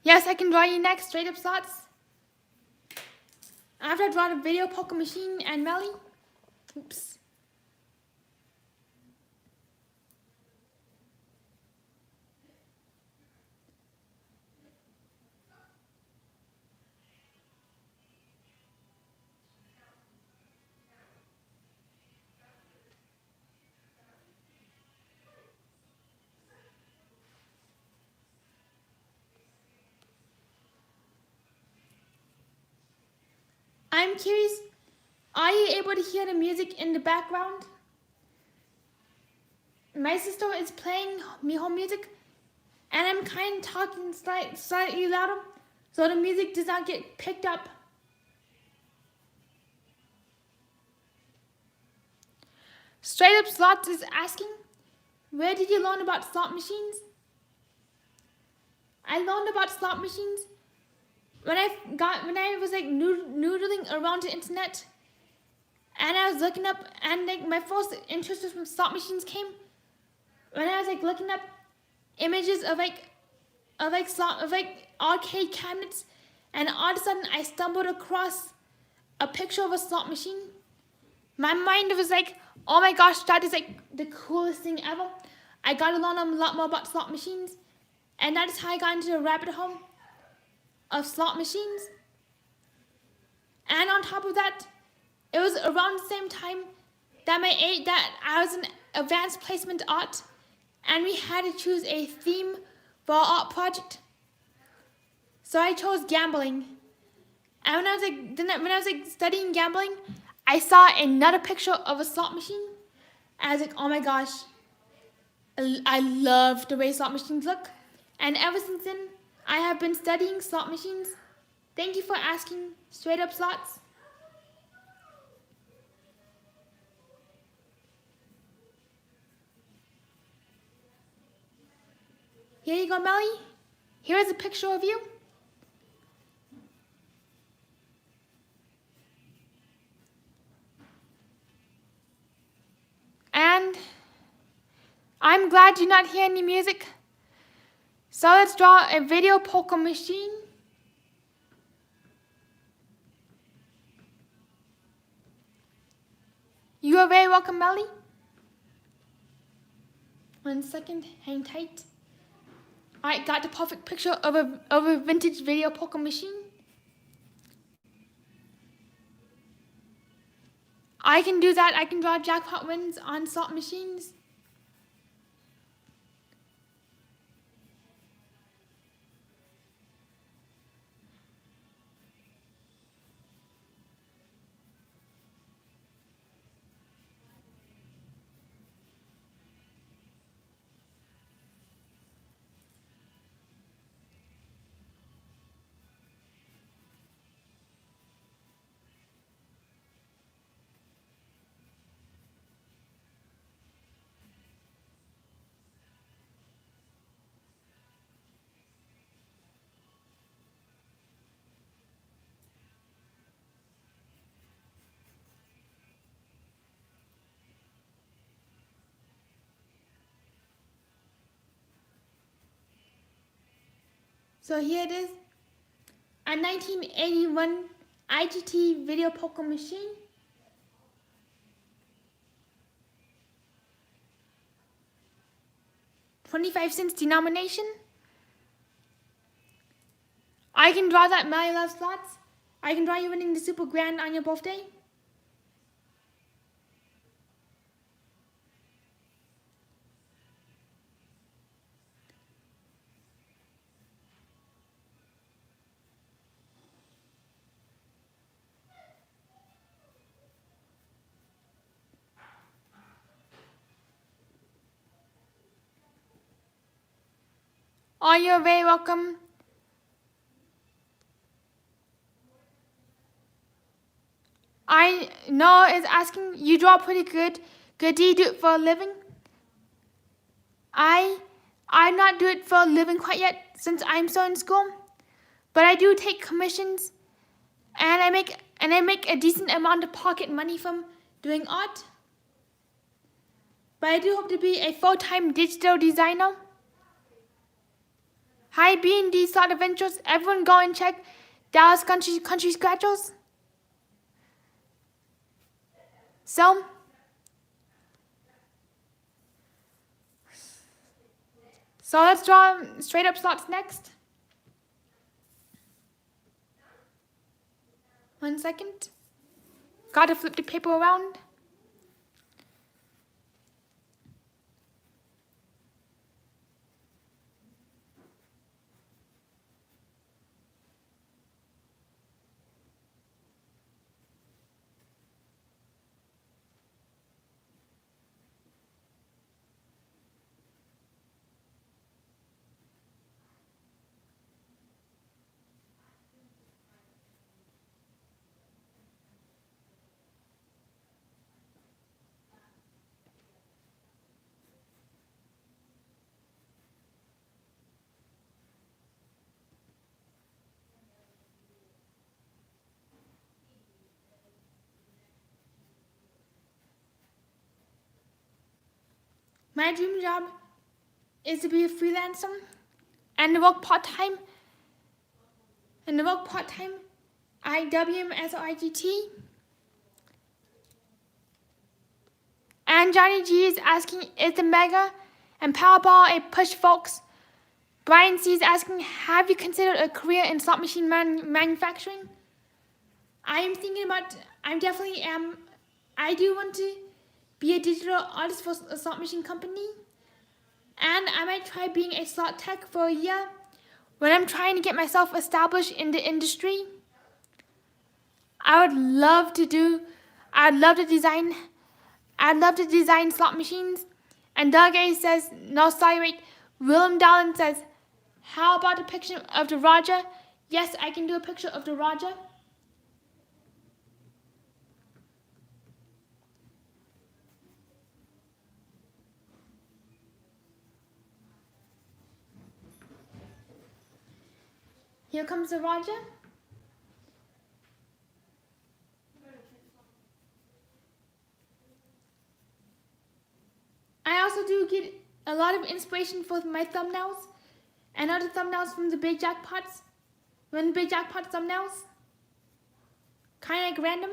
Speaker 1: Yes, I can draw you next, straight up slots. After I draw the video poker machine and Melly, oops. I'm curious, are you able to hear the music in the background? My sister is playing her music, and I'm kind of talking slightly louder, so the music does not get picked up. Straight Up Slots is asking, where did you learn about slot machines? I learned about slot machines when I was noodling around the internet, and I was looking up, and my first interest from slot machines came when I was looking up images of arcade cabinets, and all of a sudden I stumbled across a picture of a slot machine. My mind was like, oh my gosh, that is like the coolest thing ever. I got to learn a lot more about slot machines, and that is how I got into the rabbit hole of slot machines. And on top of that, it was around the same time that I was in advanced placement art, and we had to choose a theme for our art project. So I chose gambling. And when I was studying gambling, I saw another picture of a slot machine. And I was like, oh my gosh, I love the way slot machines look. And ever since then, I have been studying slot machines. Thank you for asking. Straight up slots. Here you go, Melly. Here is a picture of you. And I'm glad you not hear any music. So let's draw a video poker machine. You are very welcome, Melly. 1 second, hang tight. I got the perfect picture of a vintage video poker machine. I can do that. I can draw jackpot wins on slot machines. So here it is, a 1981 IGT video poker machine. $0.25 denomination. I can draw that Melly loves slots. I can draw you winning the Super Grand on your birthday. Oh, you're very welcome. I know is asking, you draw pretty good. Good, do you do it for a living? I'm not doing it for a living quite yet since I'm still in school. But I do take commissions, and I make a decent amount of pocket money from doing art. But I do hope to be a full-time digital designer. Hi, B&D Slot Adventures. Everyone go and check Dallas Country Scratchers. So let's draw straight up slots next. 1 second. Gotta flip the paper around. My dream job is to be a freelancer and to work part-time And the work part-time, IWMSIGT. And Johnny G is asking, is the Mega and Powerball a push, folks? Brian C is asking, have you considered a career in slot machine manufacturing? I definitely am. I do want to be a digital artist for a slot machine company. And I might try being a slot tech for a year when I'm trying to get myself established in the industry. I'd love to design slot machines. And Doug A says, no, sorry, wait. Willem Dallin says, how about a picture of the Roger? Yes, I can do a picture of the Roger. Here comes the Roger. I also do get a lot of inspiration for my thumbnails and other thumbnails from the Big Jackpots. When Big Jackpot thumbnails. Kind of like random.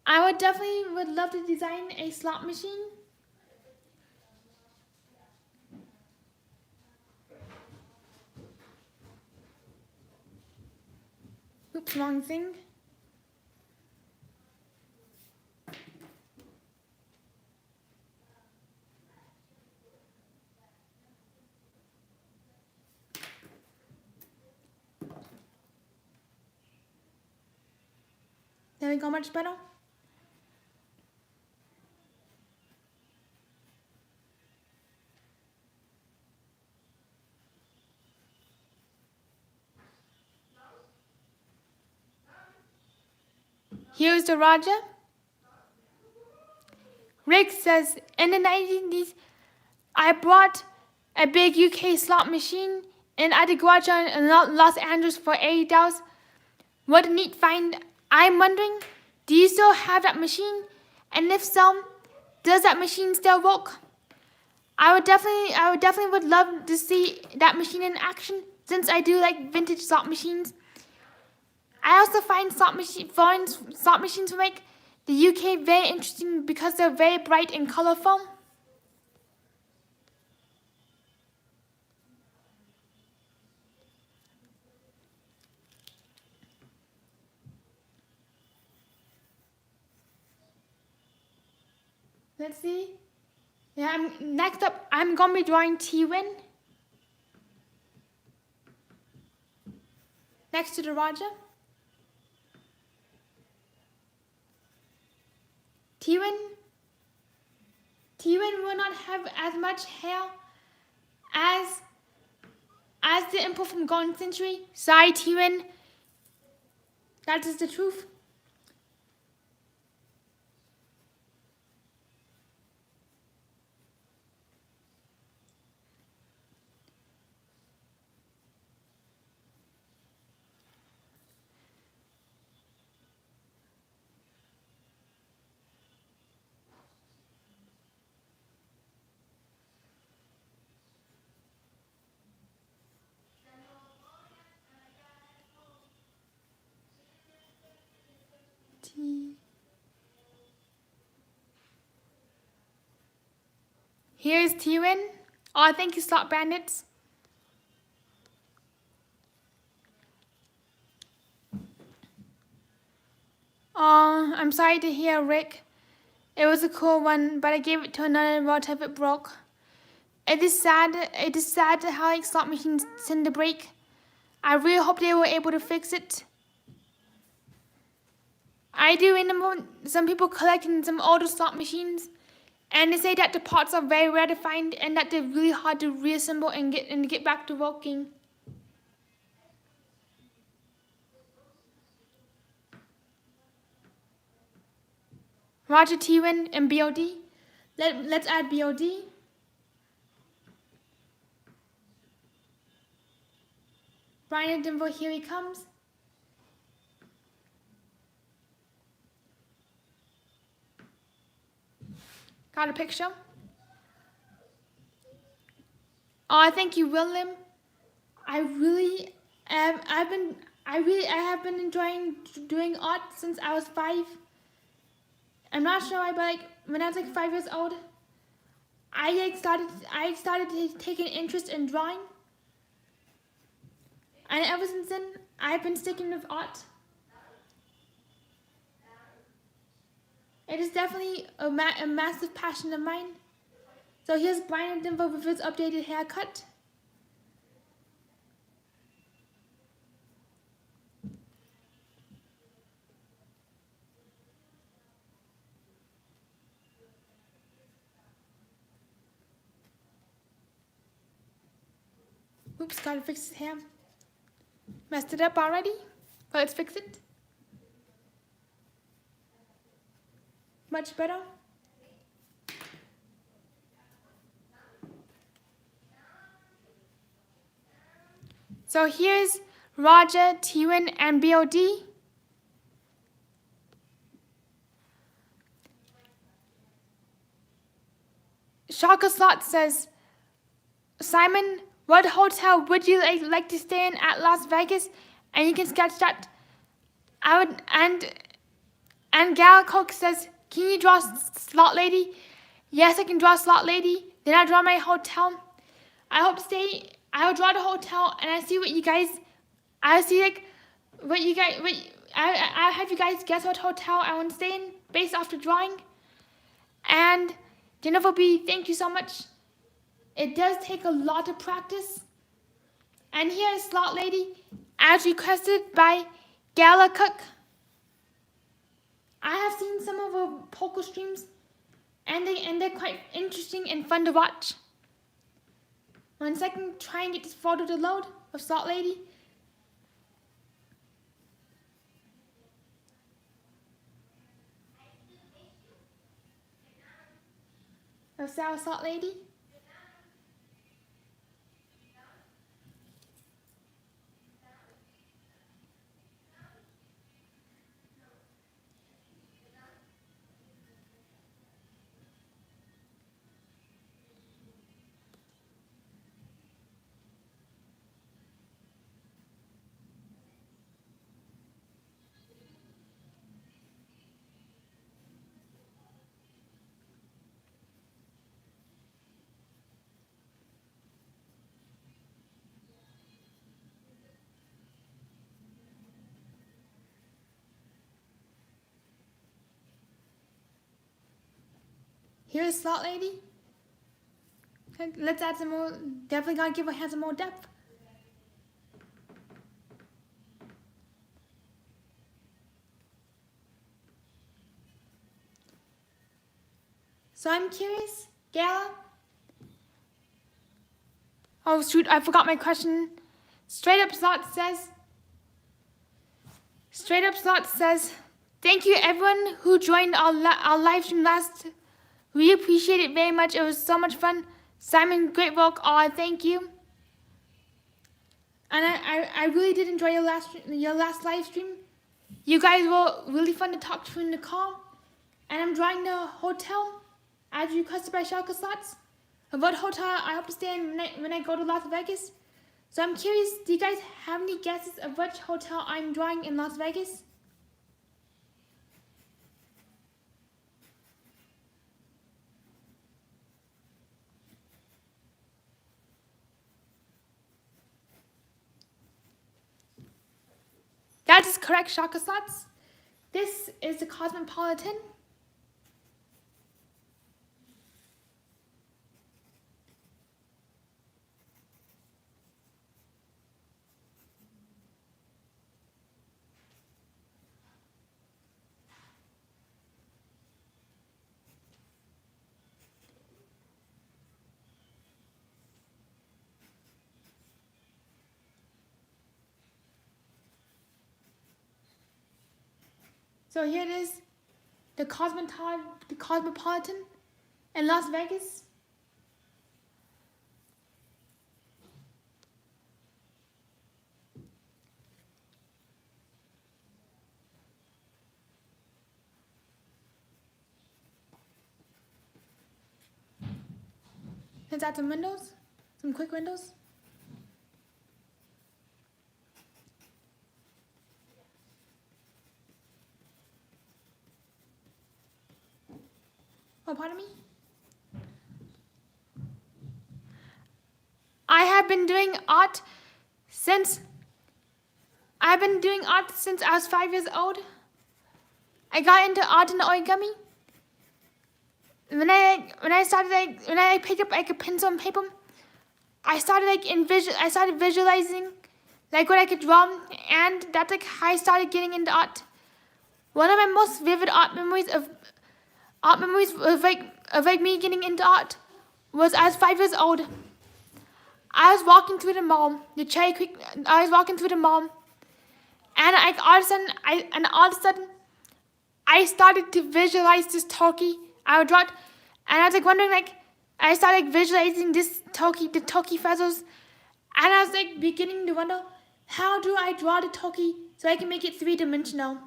Speaker 1: I would love to design a slot machine. Oops, wrong thing. There we go, much better. Here's the Roger. Rick says, in the 1990s, I bought a big UK slot machine and at the garage in Los Angeles for $80. What a neat find. I'm wondering, do you still have that machine? And if so, does that machine still work? I would definitely love to see that machine in action since I do like vintage slot machines. I also find foreign slot machines from like the UK very interesting because they're very bright and colorful. Let's see. Yeah, next up, I'm gonna be drawing T-Win. Next to the Roger. T-Win will not have as much hair as the import from Golden Century. Sorry, T-Win. That is the truth. Here's T-Win. Oh, thank you, Slot Bandits. Oh, I'm sorry to hear, Rick. It was a cool one, but I gave it to another relative. It broke. It is sad how like slot machines tend to break. I really hope they were able to fix it. I do remember some people collecting some older slot machines, and they say that the parts are very rare to find and that they're really hard to reassemble and get back to working. Roger T-Win and BOD. Let's add BOD. Brian Denver, here he comes. Got a picture. Oh, thank you, William. I have been enjoying doing art since I was 5. I'm not sure why, but like when I was like 5 years old, I started to take an interest in drawing, and ever since then, I've been sticking with art. It is definitely a massive passion of mine. So here's Brian Denver with his updated haircut. Oops, gotta fix his hair. Messed it up already, but let's fix it. Much better. So here's Roger, T-Win, and BOD. Shaka Slot says, Simon, what hotel would you like to stay in at Las Vegas? And you can sketch that. I would, and Gal Coke says, can you draw Slot Lady? Yes, I can draw Slot Lady. Then I draw my hotel. I will draw the hotel, and I see what you guys, I'll have you guys guess what hotel I want to stay in based off the drawing. And Jennifer B, thank you so much. It does take a lot of practice. And here is Slot Lady, as requested by Gala Cook. I have seen some of her poker streams, and they're quite interesting and fun to watch. 1 second, try and get this photo to load of Slot Lady. Of Sarah Slot Lady. Here's Slot Lady. Let's add some more. Definitely gotta give her hands some more depth. So I'm curious, Gala. Oh shoot, I forgot my question. Straight Up Slot says, thank you everyone who joined our live stream last. We appreciate it very much. It was so much fun. Simon, great work. Oh, thank you. And I really did enjoy your last live stream. You guys were really fun to talk to in the call. And I'm drawing the hotel as requested by Shalka Slots. Of what hotel I hope to stay in when I go to Las Vegas. So I'm curious, do you guys have any guesses of which hotel I'm drawing in Las Vegas? That is correct, Shaka Slots. This is the Cosmopolitan. So here it is, the Cosmopolitan in Las Vegas. Let's add some windows. Some quick windows. Oh, pardon me. I have been doing art since I was 5 years old. I got into art and origami. When I picked up like a pencil and paper, I started visualizing like what I could draw, and that's like how I started getting into art. One of my most vivid memories of me getting into art was I was 5 years old. I was walking through the mall, I was walking through the mall, and all of a sudden, I started to visualize this turkey I would draw, and I was like wondering, like, I started like visualizing the turkey feathers, and I was like beginning to wonder, how do I draw the turkey so I can make it 3-dimensional?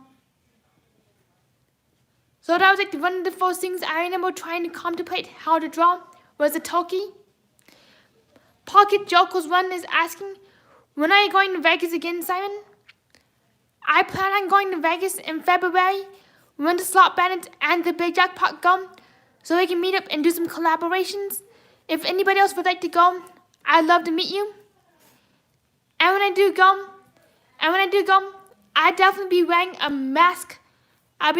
Speaker 1: So that was like one of the first things I remember trying to contemplate how to draw was the turkey. Pocket Joker's one is asking, when are you going to Vegas again, Simon? I plan on going to Vegas in February when the slot bandits and the big jackpot go, so we can meet up and do some collaborations. If anybody else would like to go, I'd love to meet you. And when I do go, I'd definitely be wearing a mask. I'd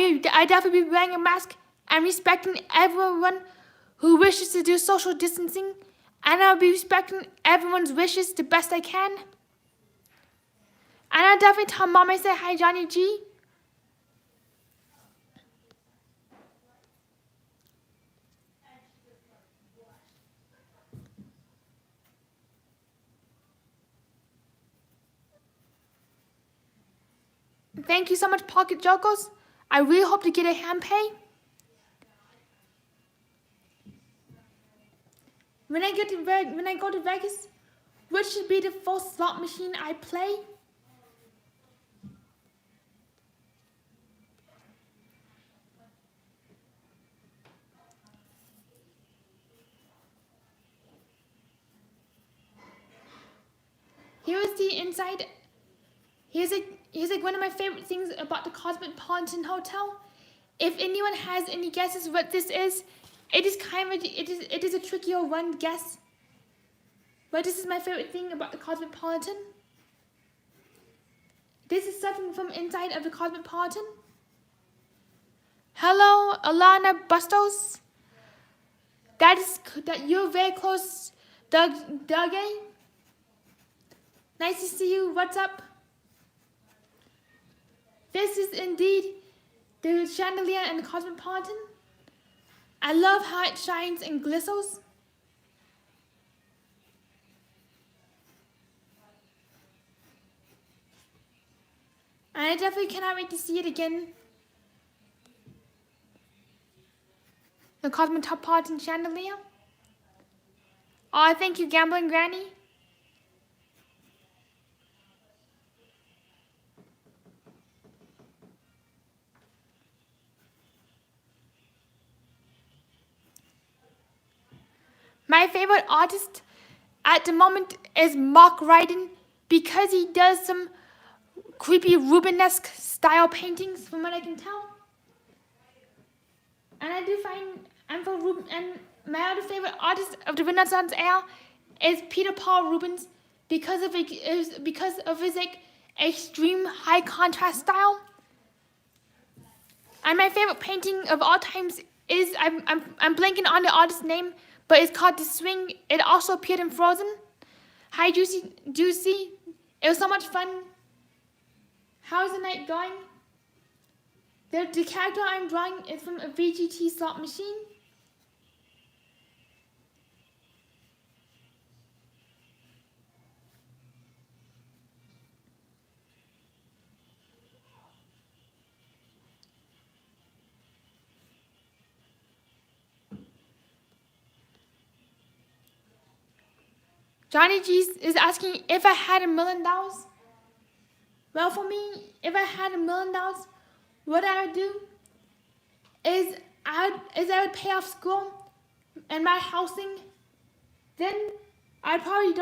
Speaker 1: definitely be wearing a mask and respecting everyone who wishes to do social distancing, and I'll be respecting everyone's wishes the best I can. And I'll definitely tell Mom I said hi, Johnny G. Thank you so much, Pocket Jokers. I really hope to get a hand pay. When I go to Vegas, which should be the first slot machine I play? Here is the inside. Here's like one of my favorite things about the Cosmopolitan Hotel. If anyone has any guesses what this is, it is a trickier one guess. But this is my favorite thing about the Cosmopolitan. This is something from inside of the Cosmopolitan. Hello, Alana Bustos. That you're very close, Dougie. Nice to see you. What's up? This is indeed the chandelier and the Cosmopolitan. I love how it shines and glisters. And I definitely cannot wait to see it again. The Cosmopolitan chandelier. Oh, thank you, Gambling Granny. My favorite artist at the moment is Mark Ryden because he does some creepy Rubenesque style paintings from what I can tell. And I do find, and my other favorite artist of the Renaissance era is Peter Paul Rubens because of his like extreme high contrast style. And my favorite painting of all times is I'm blanking on the artist's name, but it's called The Swing. It also appeared in Frozen. Hi, Juicy. It was so much fun. How's the night going? The character I'm drawing is from a VGT slot machine. Johnny G is asking if I had $1 million. Well, for me, if I had $1 million, what I would do is I would pay off school and my housing. Then I'd probably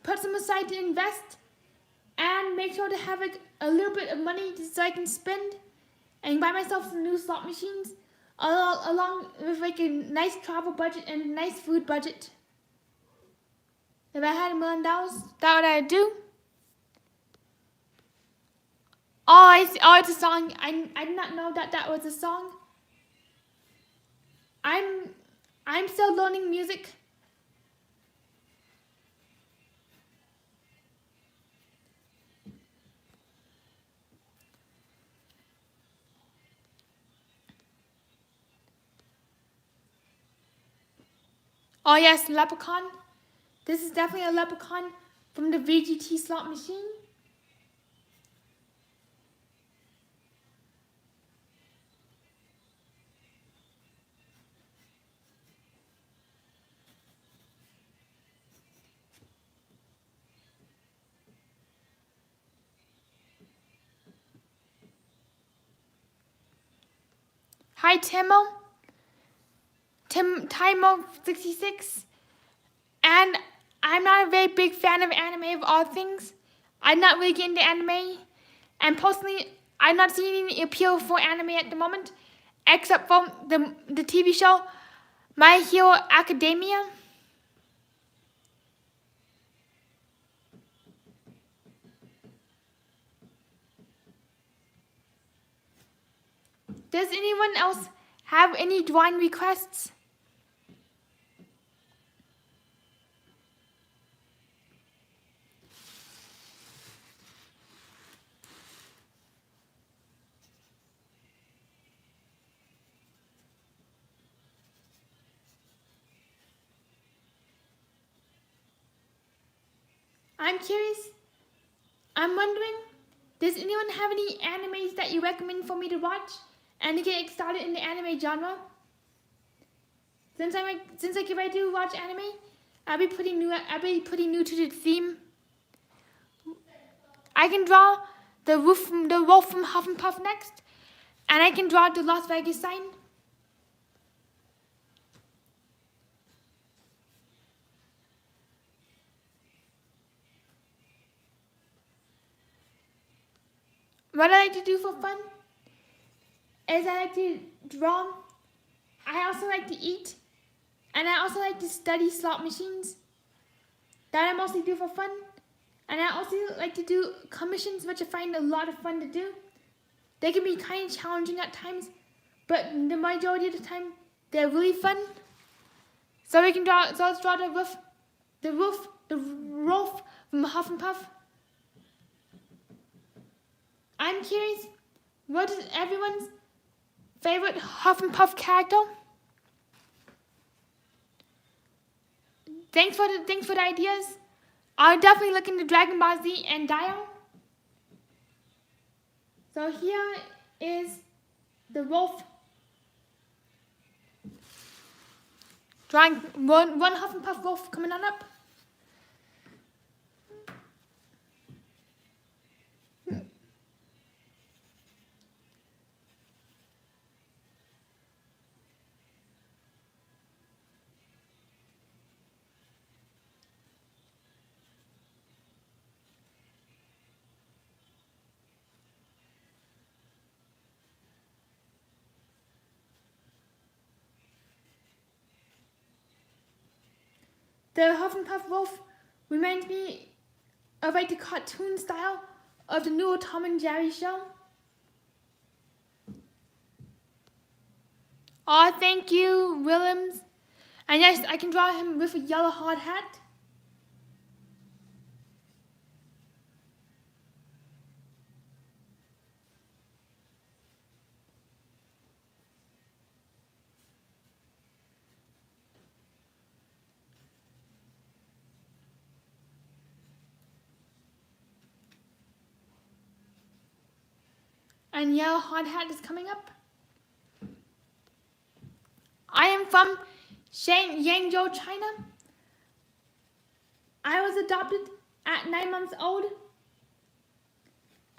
Speaker 1: put some aside to invest and make sure to have like a little bit of money so I can spend and buy myself some new slot machines along with like a nice travel budget and a nice food budget. If I had $1 million, that's what I'd do. Oh, it's a song. I did not know that was a song. I'm still learning music. Oh yes, leprechaun. This is definitely a leprechaun from the VGT slot machine. Hi Timo66. And I'm not a very big fan of anime of all things. I'm not really getting into anime. And personally, I'm not seeing any appeal for anime at the moment, except for the TV show My Hero Academia. Does anyone else have any drawing requests? I'm curious. I'm wondering, does anyone have any animes that you recommend for me to watch and to get started in the anime genre? Since I get ready to watch anime, I'll be pretty new to the theme. I can draw the wolf from Huff and Puff next, and I can draw the Las Vegas sign. What I like to do for fun is I like to draw. I also like to eat, and I also like to study slot machines. That I mostly do for fun. And I also like to do commissions, which I find a lot of fun to do. They can be kind of challenging at times, but the majority of the time, they're really fun. So let's draw the roof from Huff and Puff. I'm curious, what is everyone's favorite Huff and Puff character? Thanks for the ideas. I'll definitely look into Dragon Ball Z and Dio. So here is the wolf. Drawing one Huff and Puff wolf coming on up. The Huff and Puff wolf reminds me of like the cartoon style of the new Tom and Jerry show. Oh, thank you, Willems. And yes, I can draw him with a yellow hard hat. And yellow hard hat is coming up. I am from Yangzhou, China. I was adopted at 9 months old,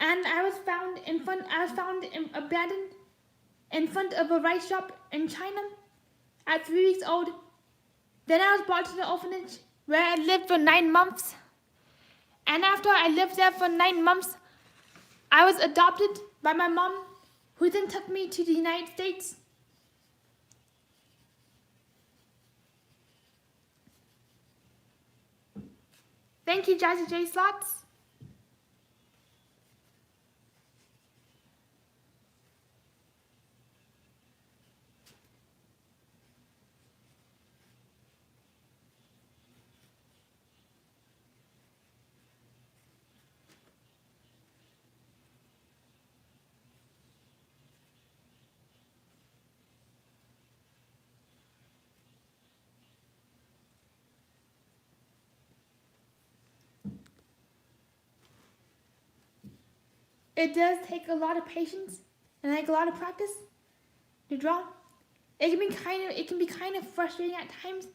Speaker 1: and I was found abandoned in front of a rice shop in China, at 3 weeks old. Then I was brought to the orphanage where I lived for 9 months. And after I lived there for 9 months, I was adopted by my mom, who then took me to the United States. Thank you, Jazzy J Slots. It does take a lot of patience and like a lot of practice to draw. It can be kind of frustrating at times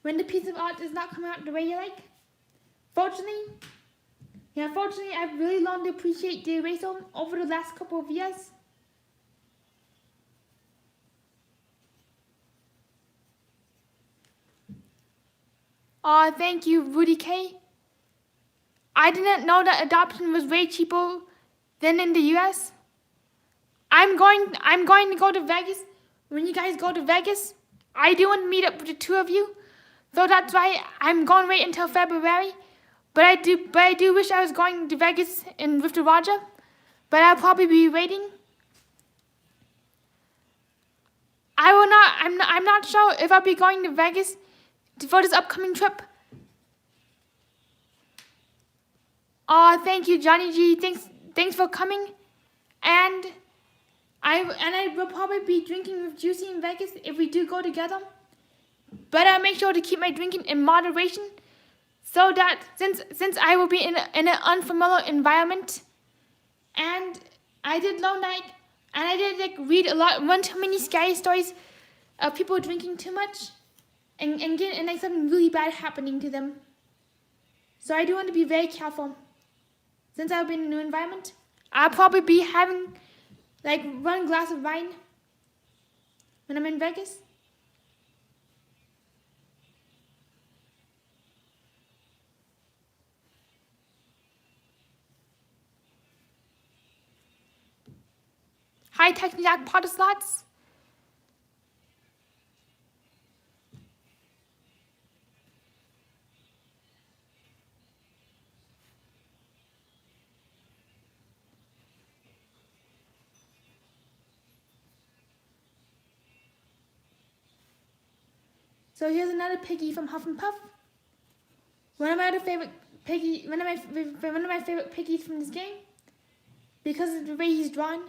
Speaker 1: when the piece of art does not come out the way you like. Fortunately, I've really learned to appreciate the eraser over the last couple of years. Thank you, Rudy K. I didn't know that adoption was way cheaper than in the US. I'm going to go to Vegas. When you guys go to Vegas, I do want to meet up with the two of you. So that's why I'm going to wait until February. But I do wish I was going to Vegas with the Roger. But I'll probably be waiting. I'm not sure if I'll be going to Vegas for this upcoming trip. Thank you, Johnny G. Thanks for coming. And I will probably be drinking with Juicy in Vegas if we do go together. But I'll make sure to keep my drinking in moderation, so that since I will be in an unfamiliar environment, and I did read a lot, one too many scary stories of people drinking too much and like something really bad happening to them. So I do want to be very careful. Since I'll be in a new environment, I'll probably be having like 1 glass of wine when I'm in Vegas. Hi, Technijack Potter Slots. So here's another piggy from Huff and Puff. One of my favorite piggies from this game, because of the way he's drawn.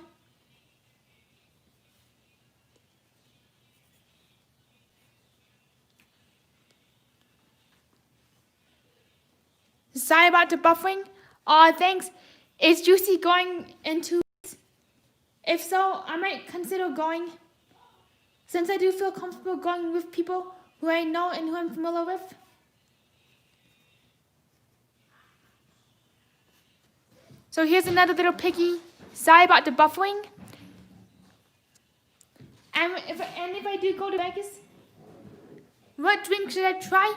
Speaker 1: Sorry about the buffering. Thanks. Is Juicy going into? If so, I might consider going, since I do feel comfortable going with people who I know and who I'm familiar with. So here's another little piggy. Sorry about the buffering. And if I do go to Vegas, what drink should I try?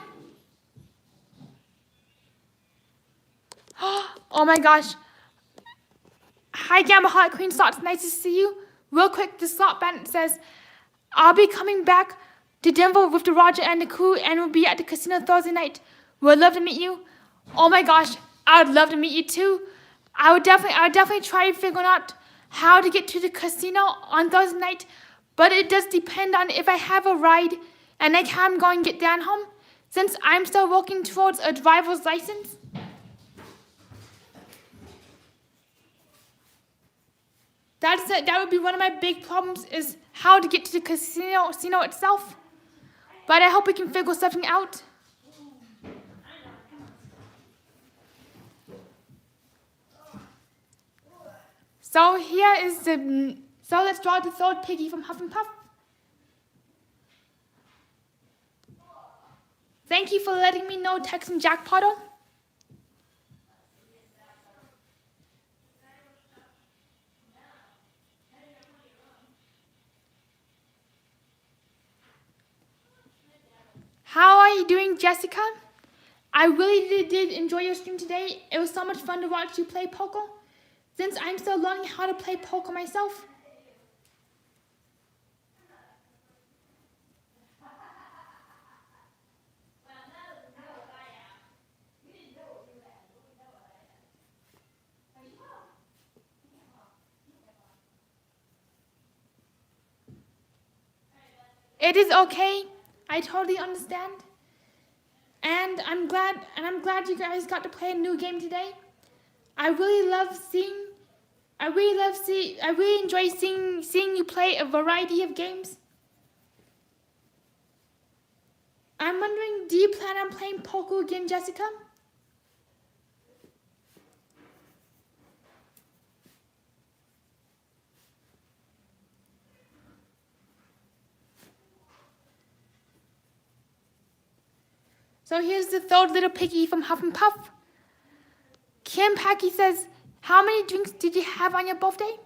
Speaker 1: Oh my gosh. Hi, Gamma Hot Queen Slots. Nice to see you. Real quick, the Slot Bandit says, I'll be coming back to Denver with the Roger and the crew, and we'll be at the casino Thursday night. We'd love to meet you. Oh my gosh, I would love to meet you too. I would definitely try figuring out how to get to the casino on Thursday night, but it does depend on if I have a ride and like how I'm going to get down home, since I'm still working towards a driver's license. That would be one of my big problems, is how to get to the casino itself. But I hope we can figure something out. So let's draw the third piggy from Huff and Puff. Thank you for letting me know, Texan Jack Potter. you doing, Jessica? I really did enjoy your stream today. It was so much fun to watch you play poker, since I'm still learning how to play poker myself. It is okay. I totally understand. And I'm glad you guys got to play a new game today. I really enjoy seeing you play a variety of games. I'm wondering, do you plan on playing poker again, Jessica? So here's the third little piggy from Huff and Puff. Kim Packy says, how many drinks did you have on your birthday?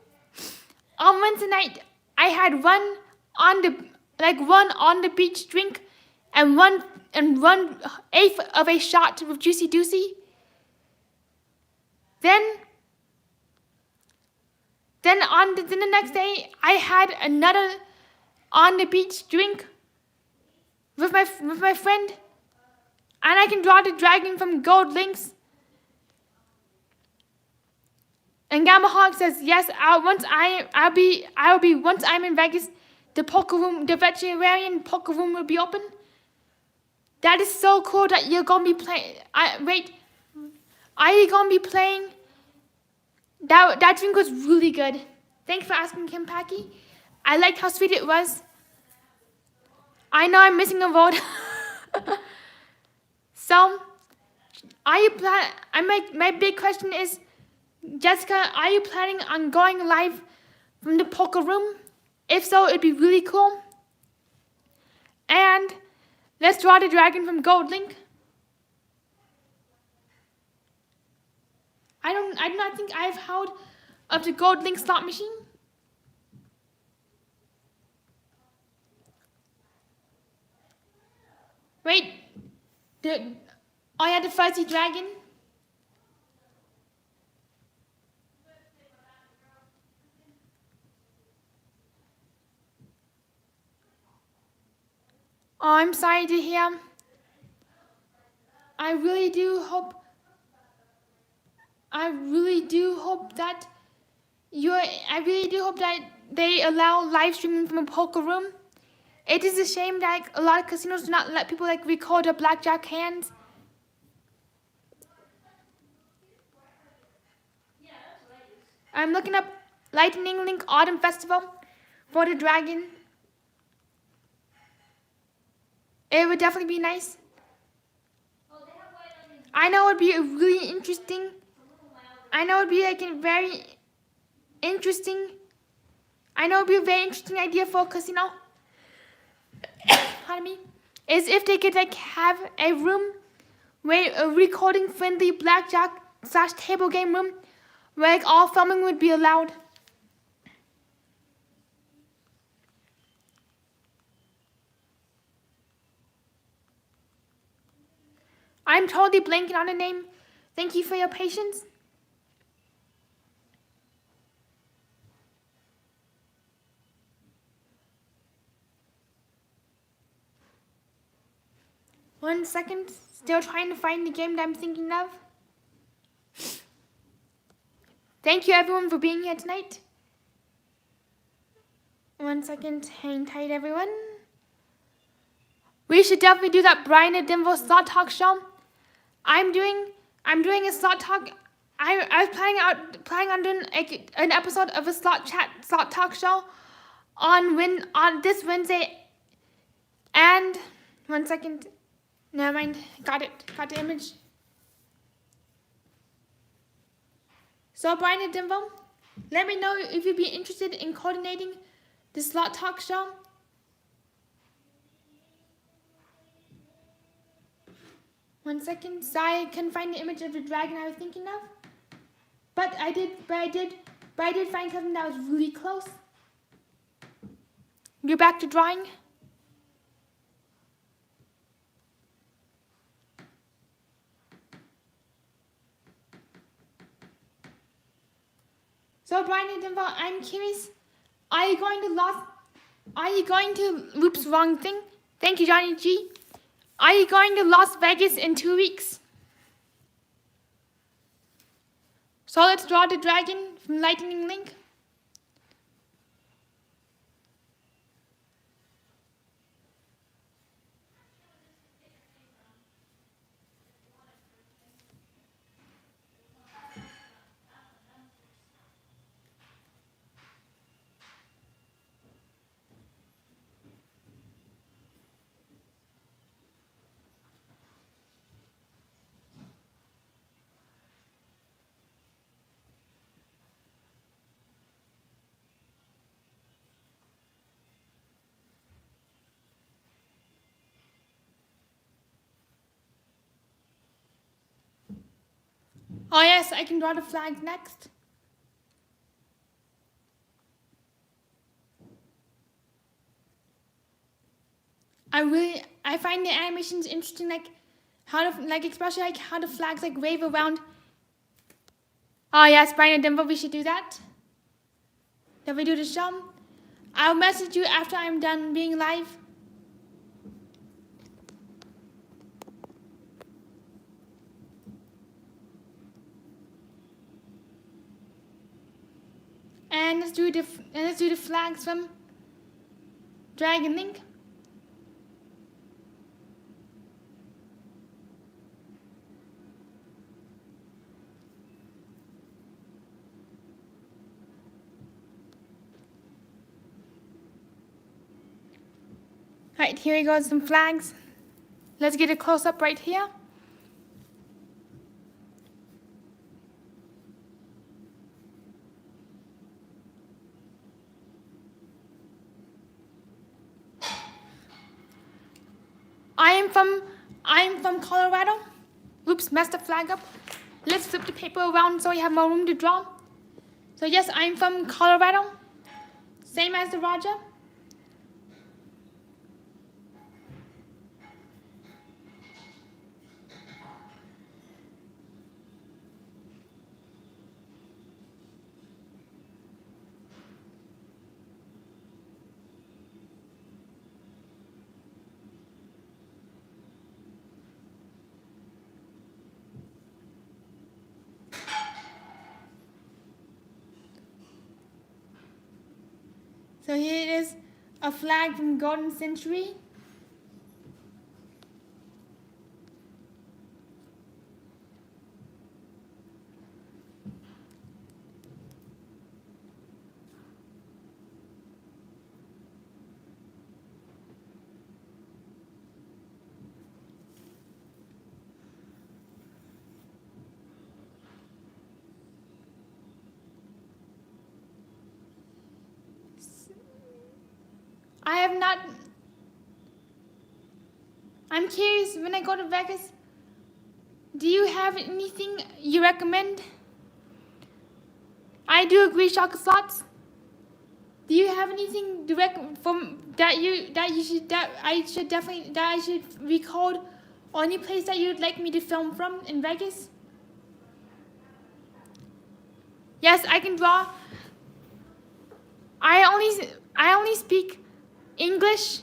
Speaker 1: On Wednesday night, I had one on the beach drink and one eighth of a shot of Juicy Doocy. Then the next day, I had another on the beach drink with my friend, and I can draw the dragon from Gold Links. And Gamma Hawk says, yes, once I'm in Vegas, the poker room, the veterinarian poker room will be open. That is so cool that you're gonna be playing. Are you gonna be playing? That drink was really good. Thanks for asking, Kim Packy. I liked how sweet it was. I know I'm missing a vote. So, my big question is, Jessica, are you planning on going live from the poker room? If so, it'd be really cool. And let's draw the dragon from Gold Link. I do not think I've held up the Gold Link slot machine. Wait, the fuzzy dragon. Oh, I'm sorry to hear. I really do hope that they allow live streaming from a poker room. It is a shame that a lot of casinos do not let people record their blackjack hands. I'm looking up Lightning Link Autumn Festival for the dragon. It would definitely be nice. I know it would be a really interesting. I know it would be a very interesting idea for a casino. Pardon me. Is if they could have a room where a recording friendly blackjack / table game room where all filming would be allowed. I'm totally blanking on the name. Thank you for your patience. One second, still trying to find the game that I'm thinking of. Thank you everyone for being here tonight. One second, hang tight everyone. We should definitely do that Brian and Dimbo slot talk show. I'm doing a slot talk. I was planning on doing an episode of a slot talk show on this Wednesday. And one second, never mind. Got the image. So Brian and Dimbo, let me know if you'd be interested in coordinating the slot talk show. One second. Sorry, I couldn't find the image of the dragon I was thinking of. But I did find something that was really close. You're back to drawing. Brian and Denver, I'm curious. Are you going to Loop's wrong thing? Thank you, Johnny G. Are you going to Las Vegas in 2 weeks? So let's draw the dragon from Lightning Link. Oh yes, I can draw the flags next. I find the animations interesting, like especially like how the flags like wave around. Oh yes, Brian and Denver, we should do that. Then we do the show. I'll message you after I'm done being live. And let's do the flags from Dragon Link. Right, here we go, some flags. Let's get a close-up right here. I'm from Colorado. Oops, messed the flag up. Let's flip the paper around so we have more room to draw. So yes, I'm from Colorado. Same as the Raja. So here it is, a flag from Golden Century. I'm curious, when I go to Vegas, do you have anything you recommend? I do agree, Shaka Slots. Do you have anything direct from that I should record, or any place that you'd like me to film from in Vegas? Yes, I can draw. I only speak English.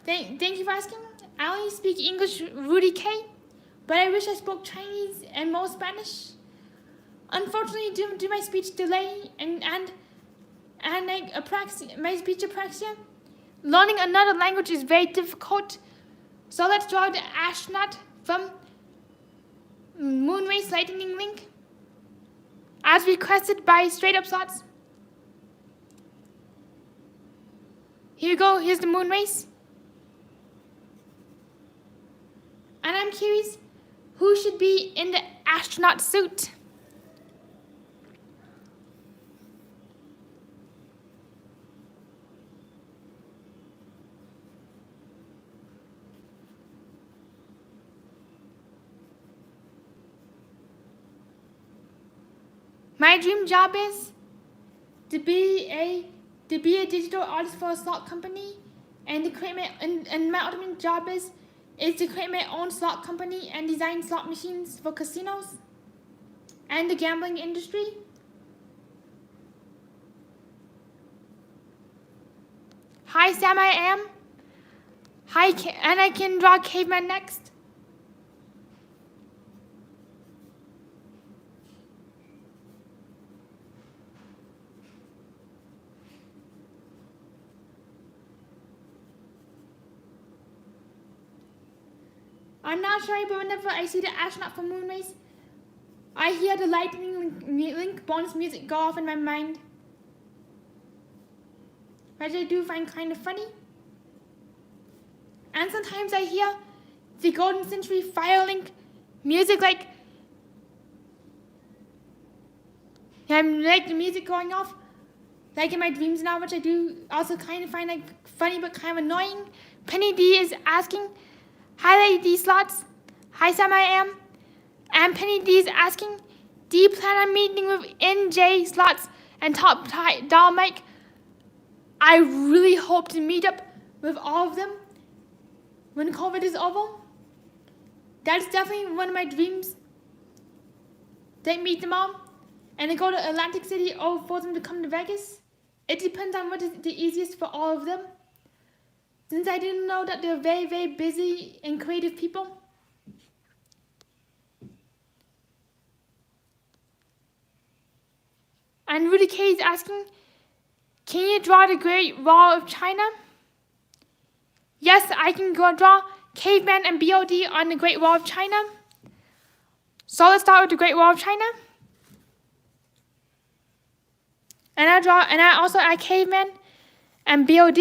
Speaker 1: Thank you for asking. I only speak English, Rudy K, but I wish I spoke Chinese and more Spanish. Unfortunately, due to my speech delay and like my speech apraxia, learning another language is very difficult. So let's draw the astronaut from Moonrace Lightning Link, as requested by Straight Up Slots. Here you go, here's the Moonrace. And I'm curious, who should be in the astronaut suit? My dream job is to be a digital artist for a slot company, and to create my ultimate job is to create my own slot company and design slot machines for casinos and the gambling industry. Hi Sam, I am. Hi, and I can draw caveman next. I'm not sure, but whenever I see the astronaut from moon race, I hear the lightning link bonus music go off in my mind, which I do find kind of funny. And sometimes I hear the Golden Century Firelink music, like the music going off, like in my dreams now, which I do also kind of find like funny but kind of annoying. Penny D is asking, hi Lady D Slots, hi Sam I am, and Penny D is asking, do you plan on meeting with NJ Slots and Top Doll Mike? I really hope to meet up with all of them when COVID is over. That's definitely one of my dreams. They meet them all and then go to Atlantic City or for them to come to Vegas. It depends on what is the easiest for all of them. Since I didn't know that they're very, very busy and creative people. And Rudy K is asking, can you draw the Great Wall of China? Yes, I can go draw Caveman and BOD on the Great Wall of China. So let's start with the Great Wall of China. And I also add Caveman and BOD.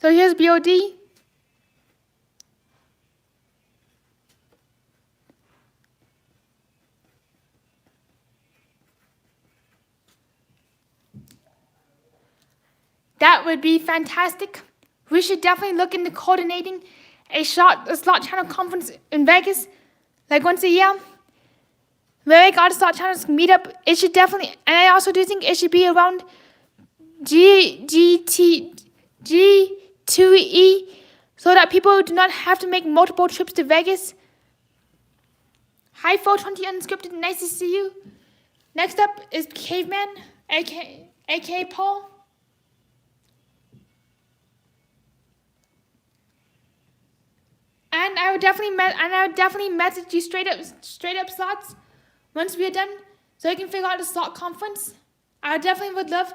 Speaker 1: So here's BOD. That would be fantastic. We should definitely look into coordinating a slot channel conference in Vegas, like once a year. Where like all the slot channels meet up. It should definitely, and I also do think it should be around G2E, so that people do not have to make multiple trips to Vegas. Hi 420 Unscripted, nice to see you. Next up is Caveman, aka Paul. And I would definitely message you straight up slots once we are done, so I can figure out the slot conference. I definitely would love,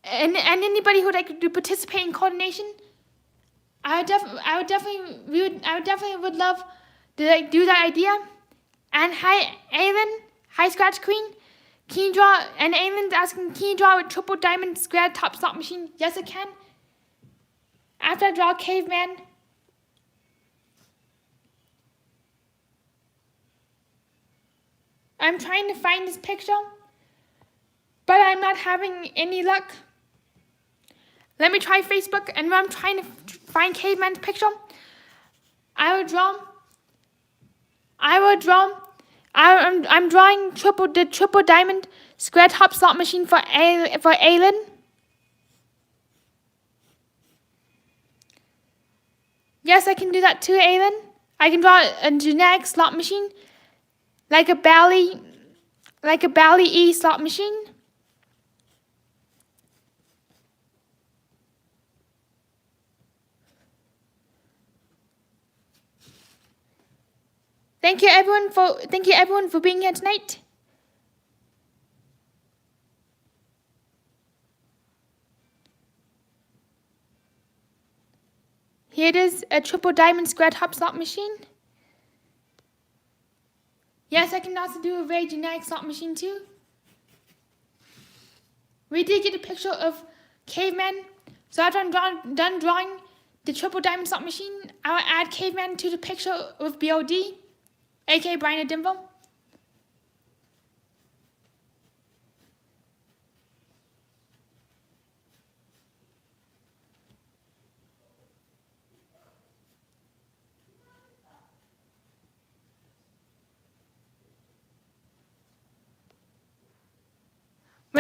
Speaker 1: and anybody who would like to participate in coordination. I would definitely would love to like do that idea. And hi Aylin, hi Scratch Queen. Can you draw? And Aylin's asking, can you draw a triple diamond square top slot machine? Yes, I can. After I draw Caveman. I'm trying to find this picture, but I'm not having any luck. Let me try Facebook, and when I'm trying to find Caveman's picture, I'm drawing the triple diamond square top slot machine for Aylin. Yes, I can do that too, Aylin. I can draw a generic slot machine, like a Bally E slot machine. Thank you everyone for being here tonight. Here it is, a triple diamond square top slot machine. Yes, I can also do a very generic slot machine too. We did get a picture of Caveman, so after I'm done drawing the triple diamond slot machine, I will add Caveman to the picture with BOD, aka Brian of Denver.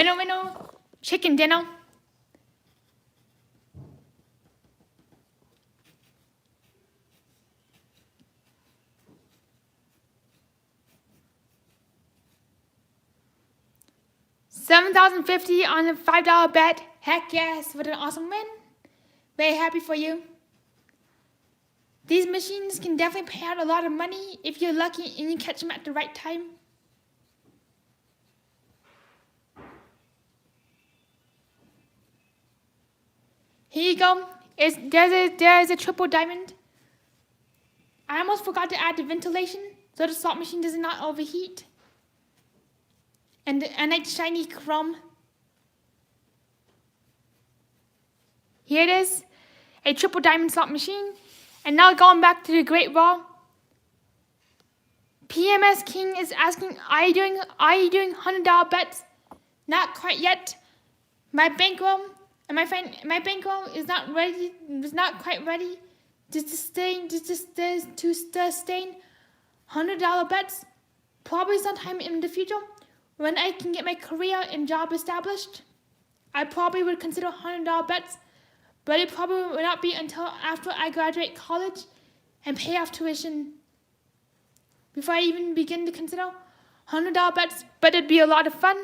Speaker 1: winner, chicken dinner. $7,050 on a $5 bet. Heck yes, what an awesome win. Very happy for you. These machines can definitely pay out a lot of money if you're lucky and you catch them at the right time. Here you go. There's a triple diamond. I almost forgot to add the ventilation so the slot machine does not overheat. And a nice shiny chrome. Here it is, a triple diamond slot machine. And now going back to the Great Raw. PMS King is asking, are you doing $100 bets? Not quite yet. My bankroll is not ready. Was not quite ready to sustain $100 bets. Probably sometime in the future, when I can get my career and job established, I probably would consider $100 bets. But it probably will not be until after I graduate college and pay off tuition before I even begin to consider $100 bets, but it'd be a lot of fun.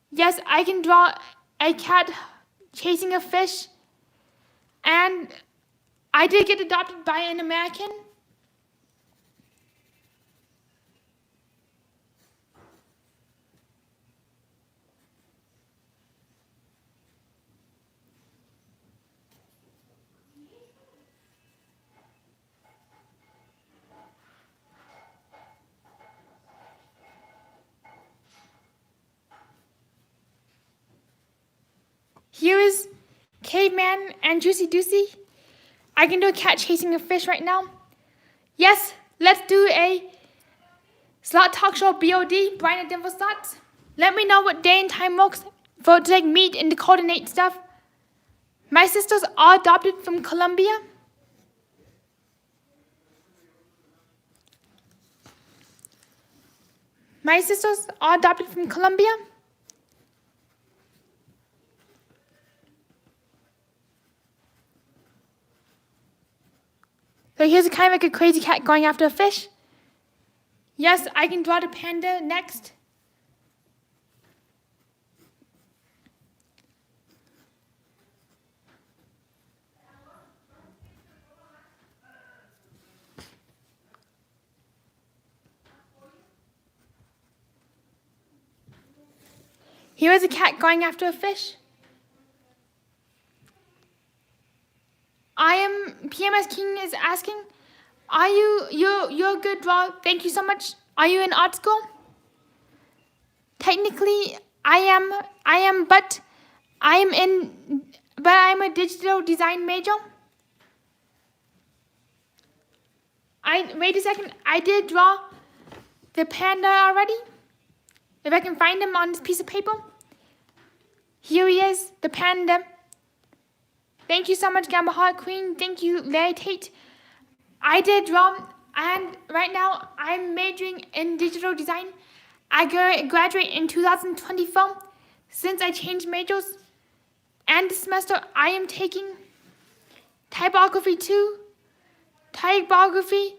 Speaker 1: Yes, I can draw a cat chasing a fish, and I did get adopted by an American. Here is Caveman and Juicy Doocy. I can do a cat chasing a fish right now. Yes, let's do a slot talk show BOD, Brian and Denver Slots. Let me know what day and time works for to meet and to coordinate stuff. My sisters are adopted from Colombia. My sisters are adopted from Colombia. So here's a kind of like a crazy cat going after a fish. Yes, I can draw the panda next. Here is a cat going after a fish. PMS King is asking, are you're a good draw, thank you so much. Are you in art school? Technically, I am, but I'm a digital design major. Wait a second, I did draw the panda already. If I can find him on this piece of paper. Here he is, the panda. Thank you so much, Gamba Heart Queen. Thank you, Larry Tate. I did draw, and right now I'm majoring in digital design. I graduate in 2024. Since I changed majors, and this semester I am taking typography 2, typography.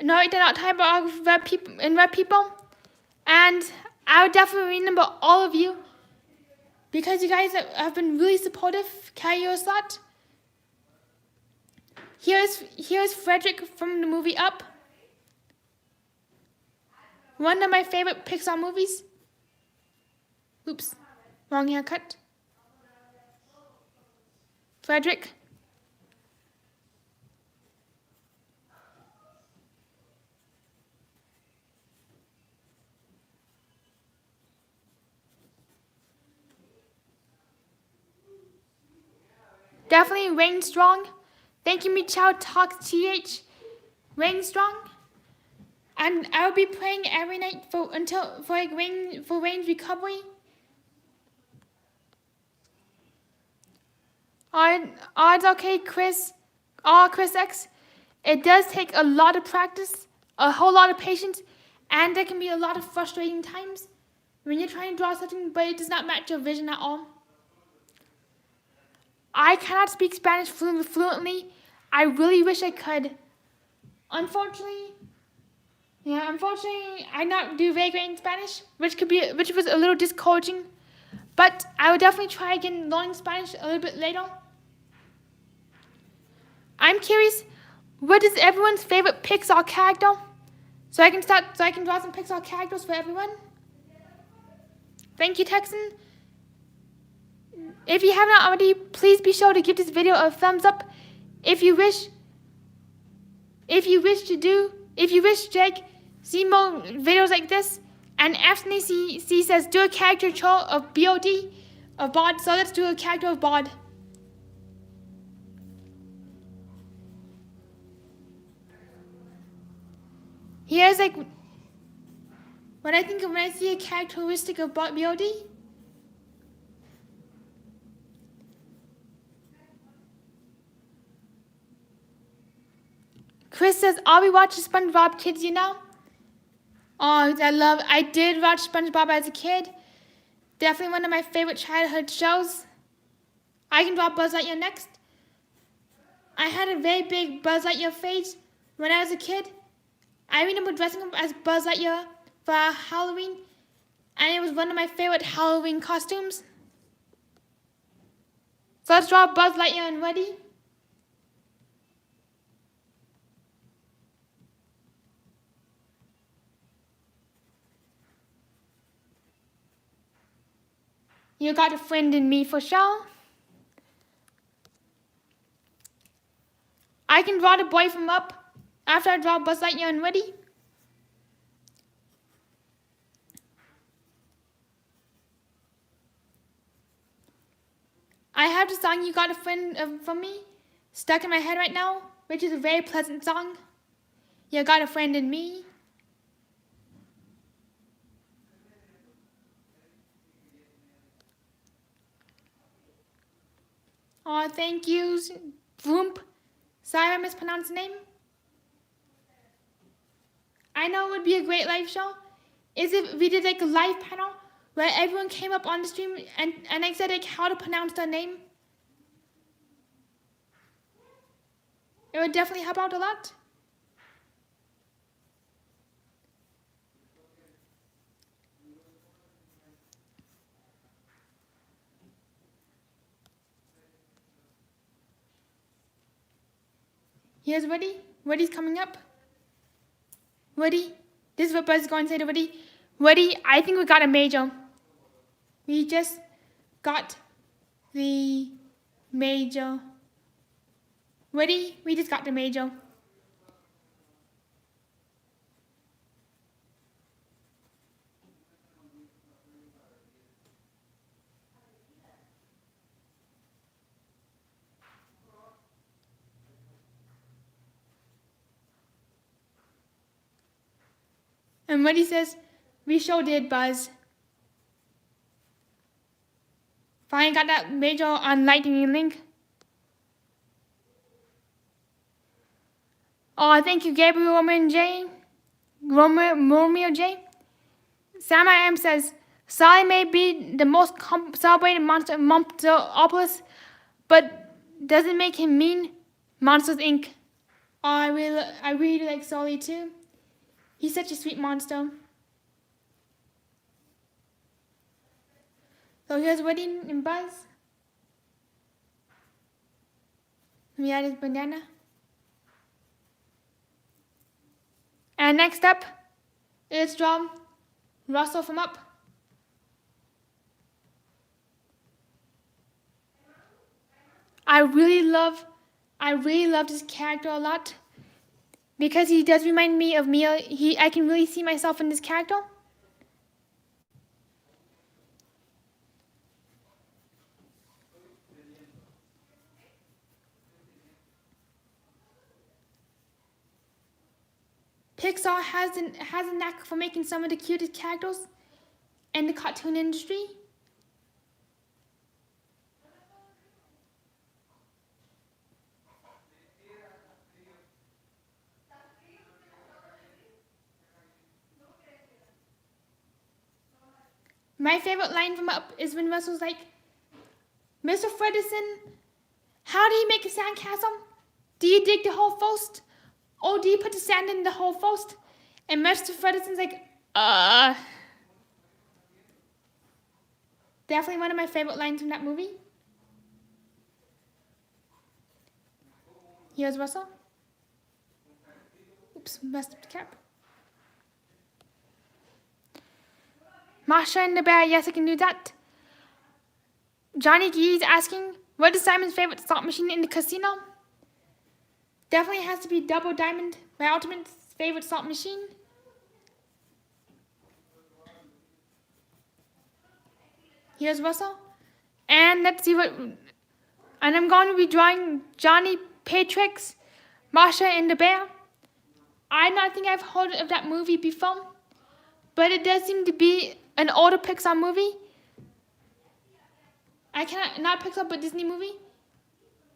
Speaker 1: No, they're not typography, red people. And I would definitely remember all of you because you guys have been really supportive. Carry your slot. Here's Frederick from the movie Up. One of my favorite Pixar movies. Oops, wrong haircut. Frederick. Definitely Rain Strong. Thank you, Michelle Talks TH. Rain Strong. And I will be praying every night for Rain's recovery. Odds okay, Chris. Chris X. It does take a lot of practice, a whole lot of patience, and there can be a lot of frustrating times when you're trying to draw something but it does not match your vision at all. I cannot speak Spanish fluently. I really wish I could. Unfortunately, I not do very great in Spanish, which was a little discouraging. But I would definitely try again learning Spanish a little bit later. I'm curious, what is everyone's favorite Pixar character? So I can draw some Pixar characters for everyone. Thank you, Texan. If you have not already, please be sure to give this video a thumbs up. If you wish Jake see more videos like this, and Anthony C says do a caricature of BOD, of Bod, so let's do a character of Bod. Here's like when I see a characteristic of BOD. Chris says, I'll be watching SpongeBob Kids, you know? Oh, I did watch SpongeBob as a kid. Definitely one of my favorite childhood shows. I can draw Buzz Lightyear next. I had a very big Buzz Lightyear phase when I was a kid. I remember dressing up as Buzz Lightyear for Halloween, and it was one of my favorite Halloween costumes. So let's draw Buzz Lightyear and Woody. You got a friend in me for sure. I can draw the boy from up after I draw Buzz Lightyear and Woody. I have the song You Got a Friend from Me stuck in my head right now, which is a very pleasant song. You got a friend in me. Oh, thank you, Vroomp. Sorry I mispronounced the name. I know it would be a great live show is if we did like a live panel where everyone came up on the stream and I said like how to pronounce their name. It would definitely help out a lot. Here's Woody. Woody's coming up. Woody, this is what Buzz is going to say to Woody. Woody, I think we got a major. We just got the major. Woody, we just got the major. And Woody says, we sure did, Buzz. Finally got that major on Lightning Link. Oh, thank you, Gabriel Romeo J. Sam I Am says, Sally may be the most celebrated monster in Monsteropolis, but doesn't make him mean. Monsters Inc. Oh, I really like Sully too. He's such a sweet monster. So here's Woody and Buzz. We add his banana. And next up, let's draw Russell from Up. I really love this character a lot because he does remind me of Mia. I can really see myself in this character. Pixar has a knack for making some of the cutest characters in the cartoon industry. My favorite line from Up is when Russell's like, Mr. Fredderson, how do you make a sandcastle? Do you dig the hole first? Or do you put the sand in the hole first? And Mr. Fredderson's like, Definitely one of my favorite lines from that movie. Here's Russell. Oops, messed up the cap. Masha and the bear, yes, I can do that. Johnny G is asking, what is Simon's favorite slot machine in the casino? Definitely has to be Double Diamond, my ultimate favorite slot machine. Here's Russell. And let's see what... And I'm going to be drawing Johnny Patrick's Masha and the Bear. I don't think I've heard of that movie before, but it does seem to be an older Pixar movie. I cannot, not Pixar, but Disney movie.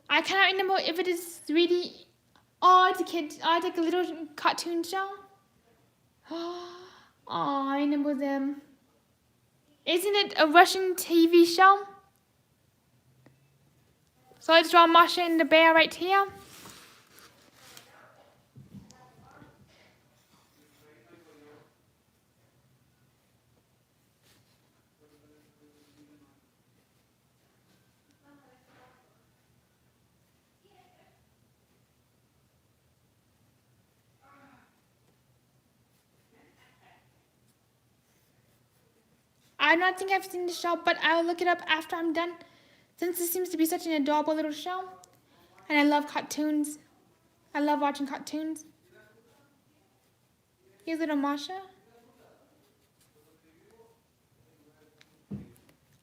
Speaker 1: I cannot remember if it is 3D. Oh, it's a kid. Oh, it's like a little cartoon show. Oh, I remember them. Isn't it a Russian TV show? So let's draw Masha and the bear right here. I don't think I've seen the show, but I'll look it up after I'm done, since this seems to be such an adorable little show. And I love cartoons. I love watching cartoons. Here's little Masha.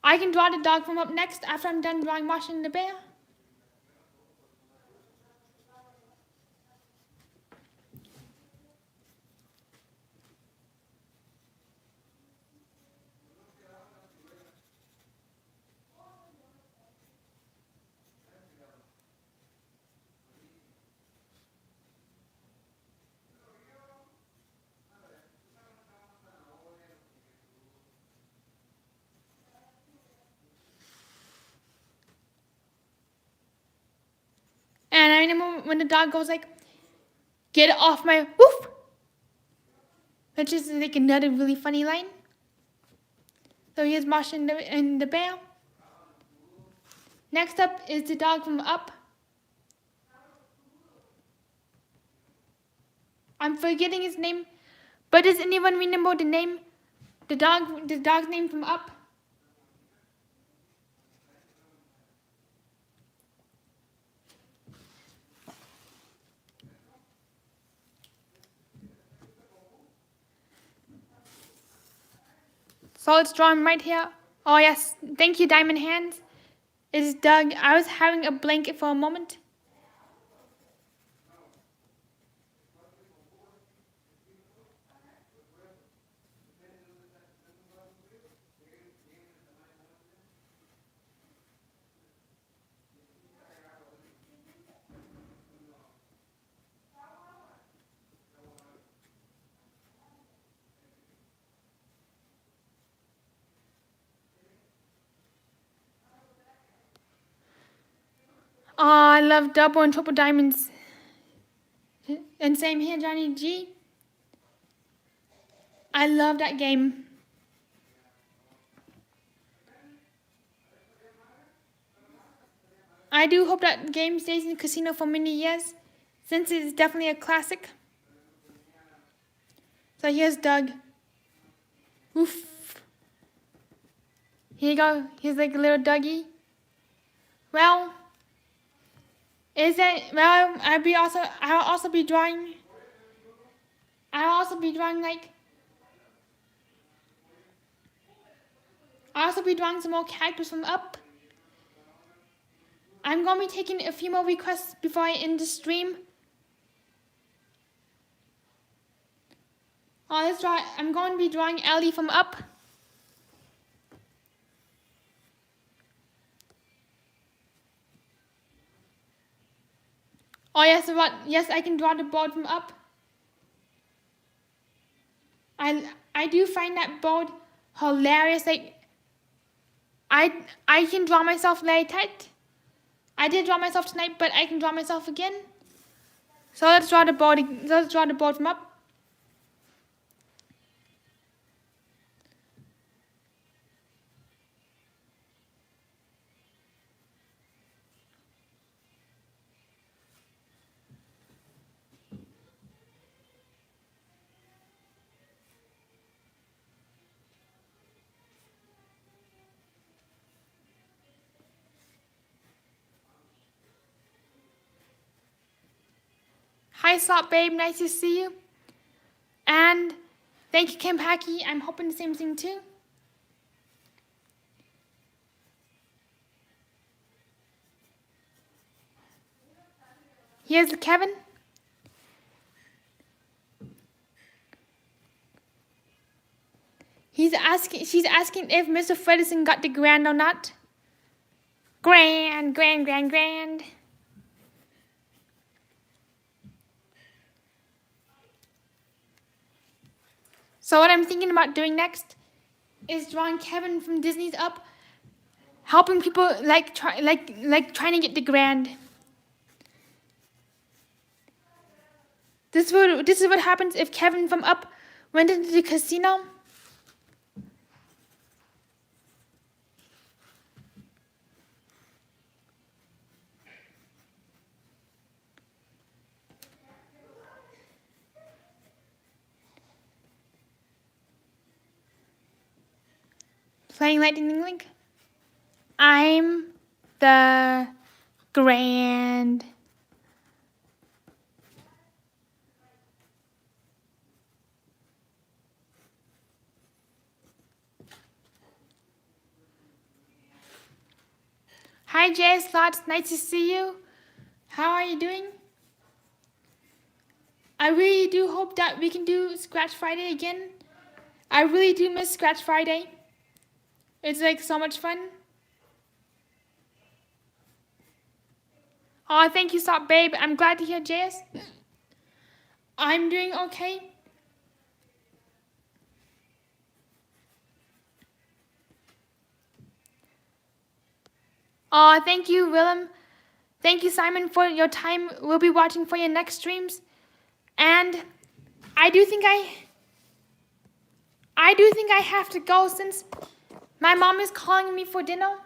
Speaker 1: I can draw the dog from Up next after I'm done drawing Masha and the bear. And I remember when the dog goes like, "Get off my woof," which is like another really funny line. So here's Masha and the bear. Next up is the dog from Up. I'm forgetting his name, but does anyone remember the name? The dog's name from Up? So let's draw him right here. Oh yes, thank you, Diamond Hands. It is Doug. I was having a blanket for a moment. Oh, I love double and triple diamonds. And same here, Johnny G. I love that game. I do hope that game stays in the casino for many years, since it is definitely a classic. So here's Doug. Woof. Here you go. Here's like a little Dougie. Well, I'll also be drawing some more characters from Up. I'm going to be taking a few more requests before I end the stream. I'm going to be drawing Ellie from Up. Oh yes, I can draw the board from Up. I do find that board hilarious. Like, I can draw myself later. I did draw myself tonight, but I can draw myself again. So let's draw the board. Let's draw the board from up. Hi, Slot Babe. Nice to see you. And thank you, Kim Hacky. I'm hoping the same thing too. Here's Kevin. She's asking if Mr. Fredison got the grand or not. Grand, grand, grand, grand. So what I'm thinking about doing next is drawing Kevin from Disney's Up, helping people trying to get the grand. This is what happens if Kevin from Up went into the casino. Playing Lightning Link. I'm the grand. Hi Jay Slots, nice to see you. How are you doing? I really do hope that we can do Scratch Friday again. I really do miss Scratch Friday. It's like so much fun. Oh, thank you, Stop Babe. I'm glad to hear, JS. I'm doing okay. Oh, thank you, Willem. Thank you, Simon, for your time. We'll be watching for your next streams. And I do think I have to go since my mom is calling me for dinner.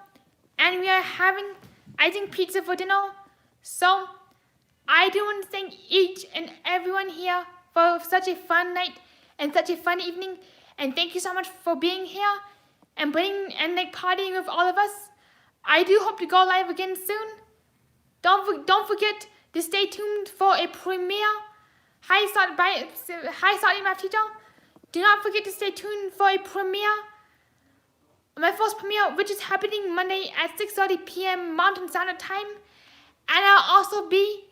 Speaker 1: And we are having, I think, pizza for dinner. So I do want to thank each and everyone here for such a fun night and such a fun evening. And thank you so much for being here and partying with all of us. I do hope to go live again soon. Don't forget to stay tuned for a premiere. Hi, Saudi Math Teacher. Do not forget to stay tuned for a premiere. My first premiere, which is happening Monday at 6:30 p.m. Mountain Standard Time. And I'll also be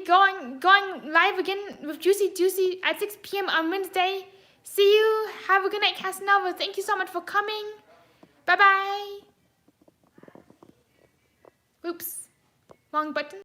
Speaker 1: going live again with Juicy Juicy at 6 p.m. on Wednesday. See you. Have a good night, Casanova. Thank you so much for coming. Bye-bye. Oops. Wrong button.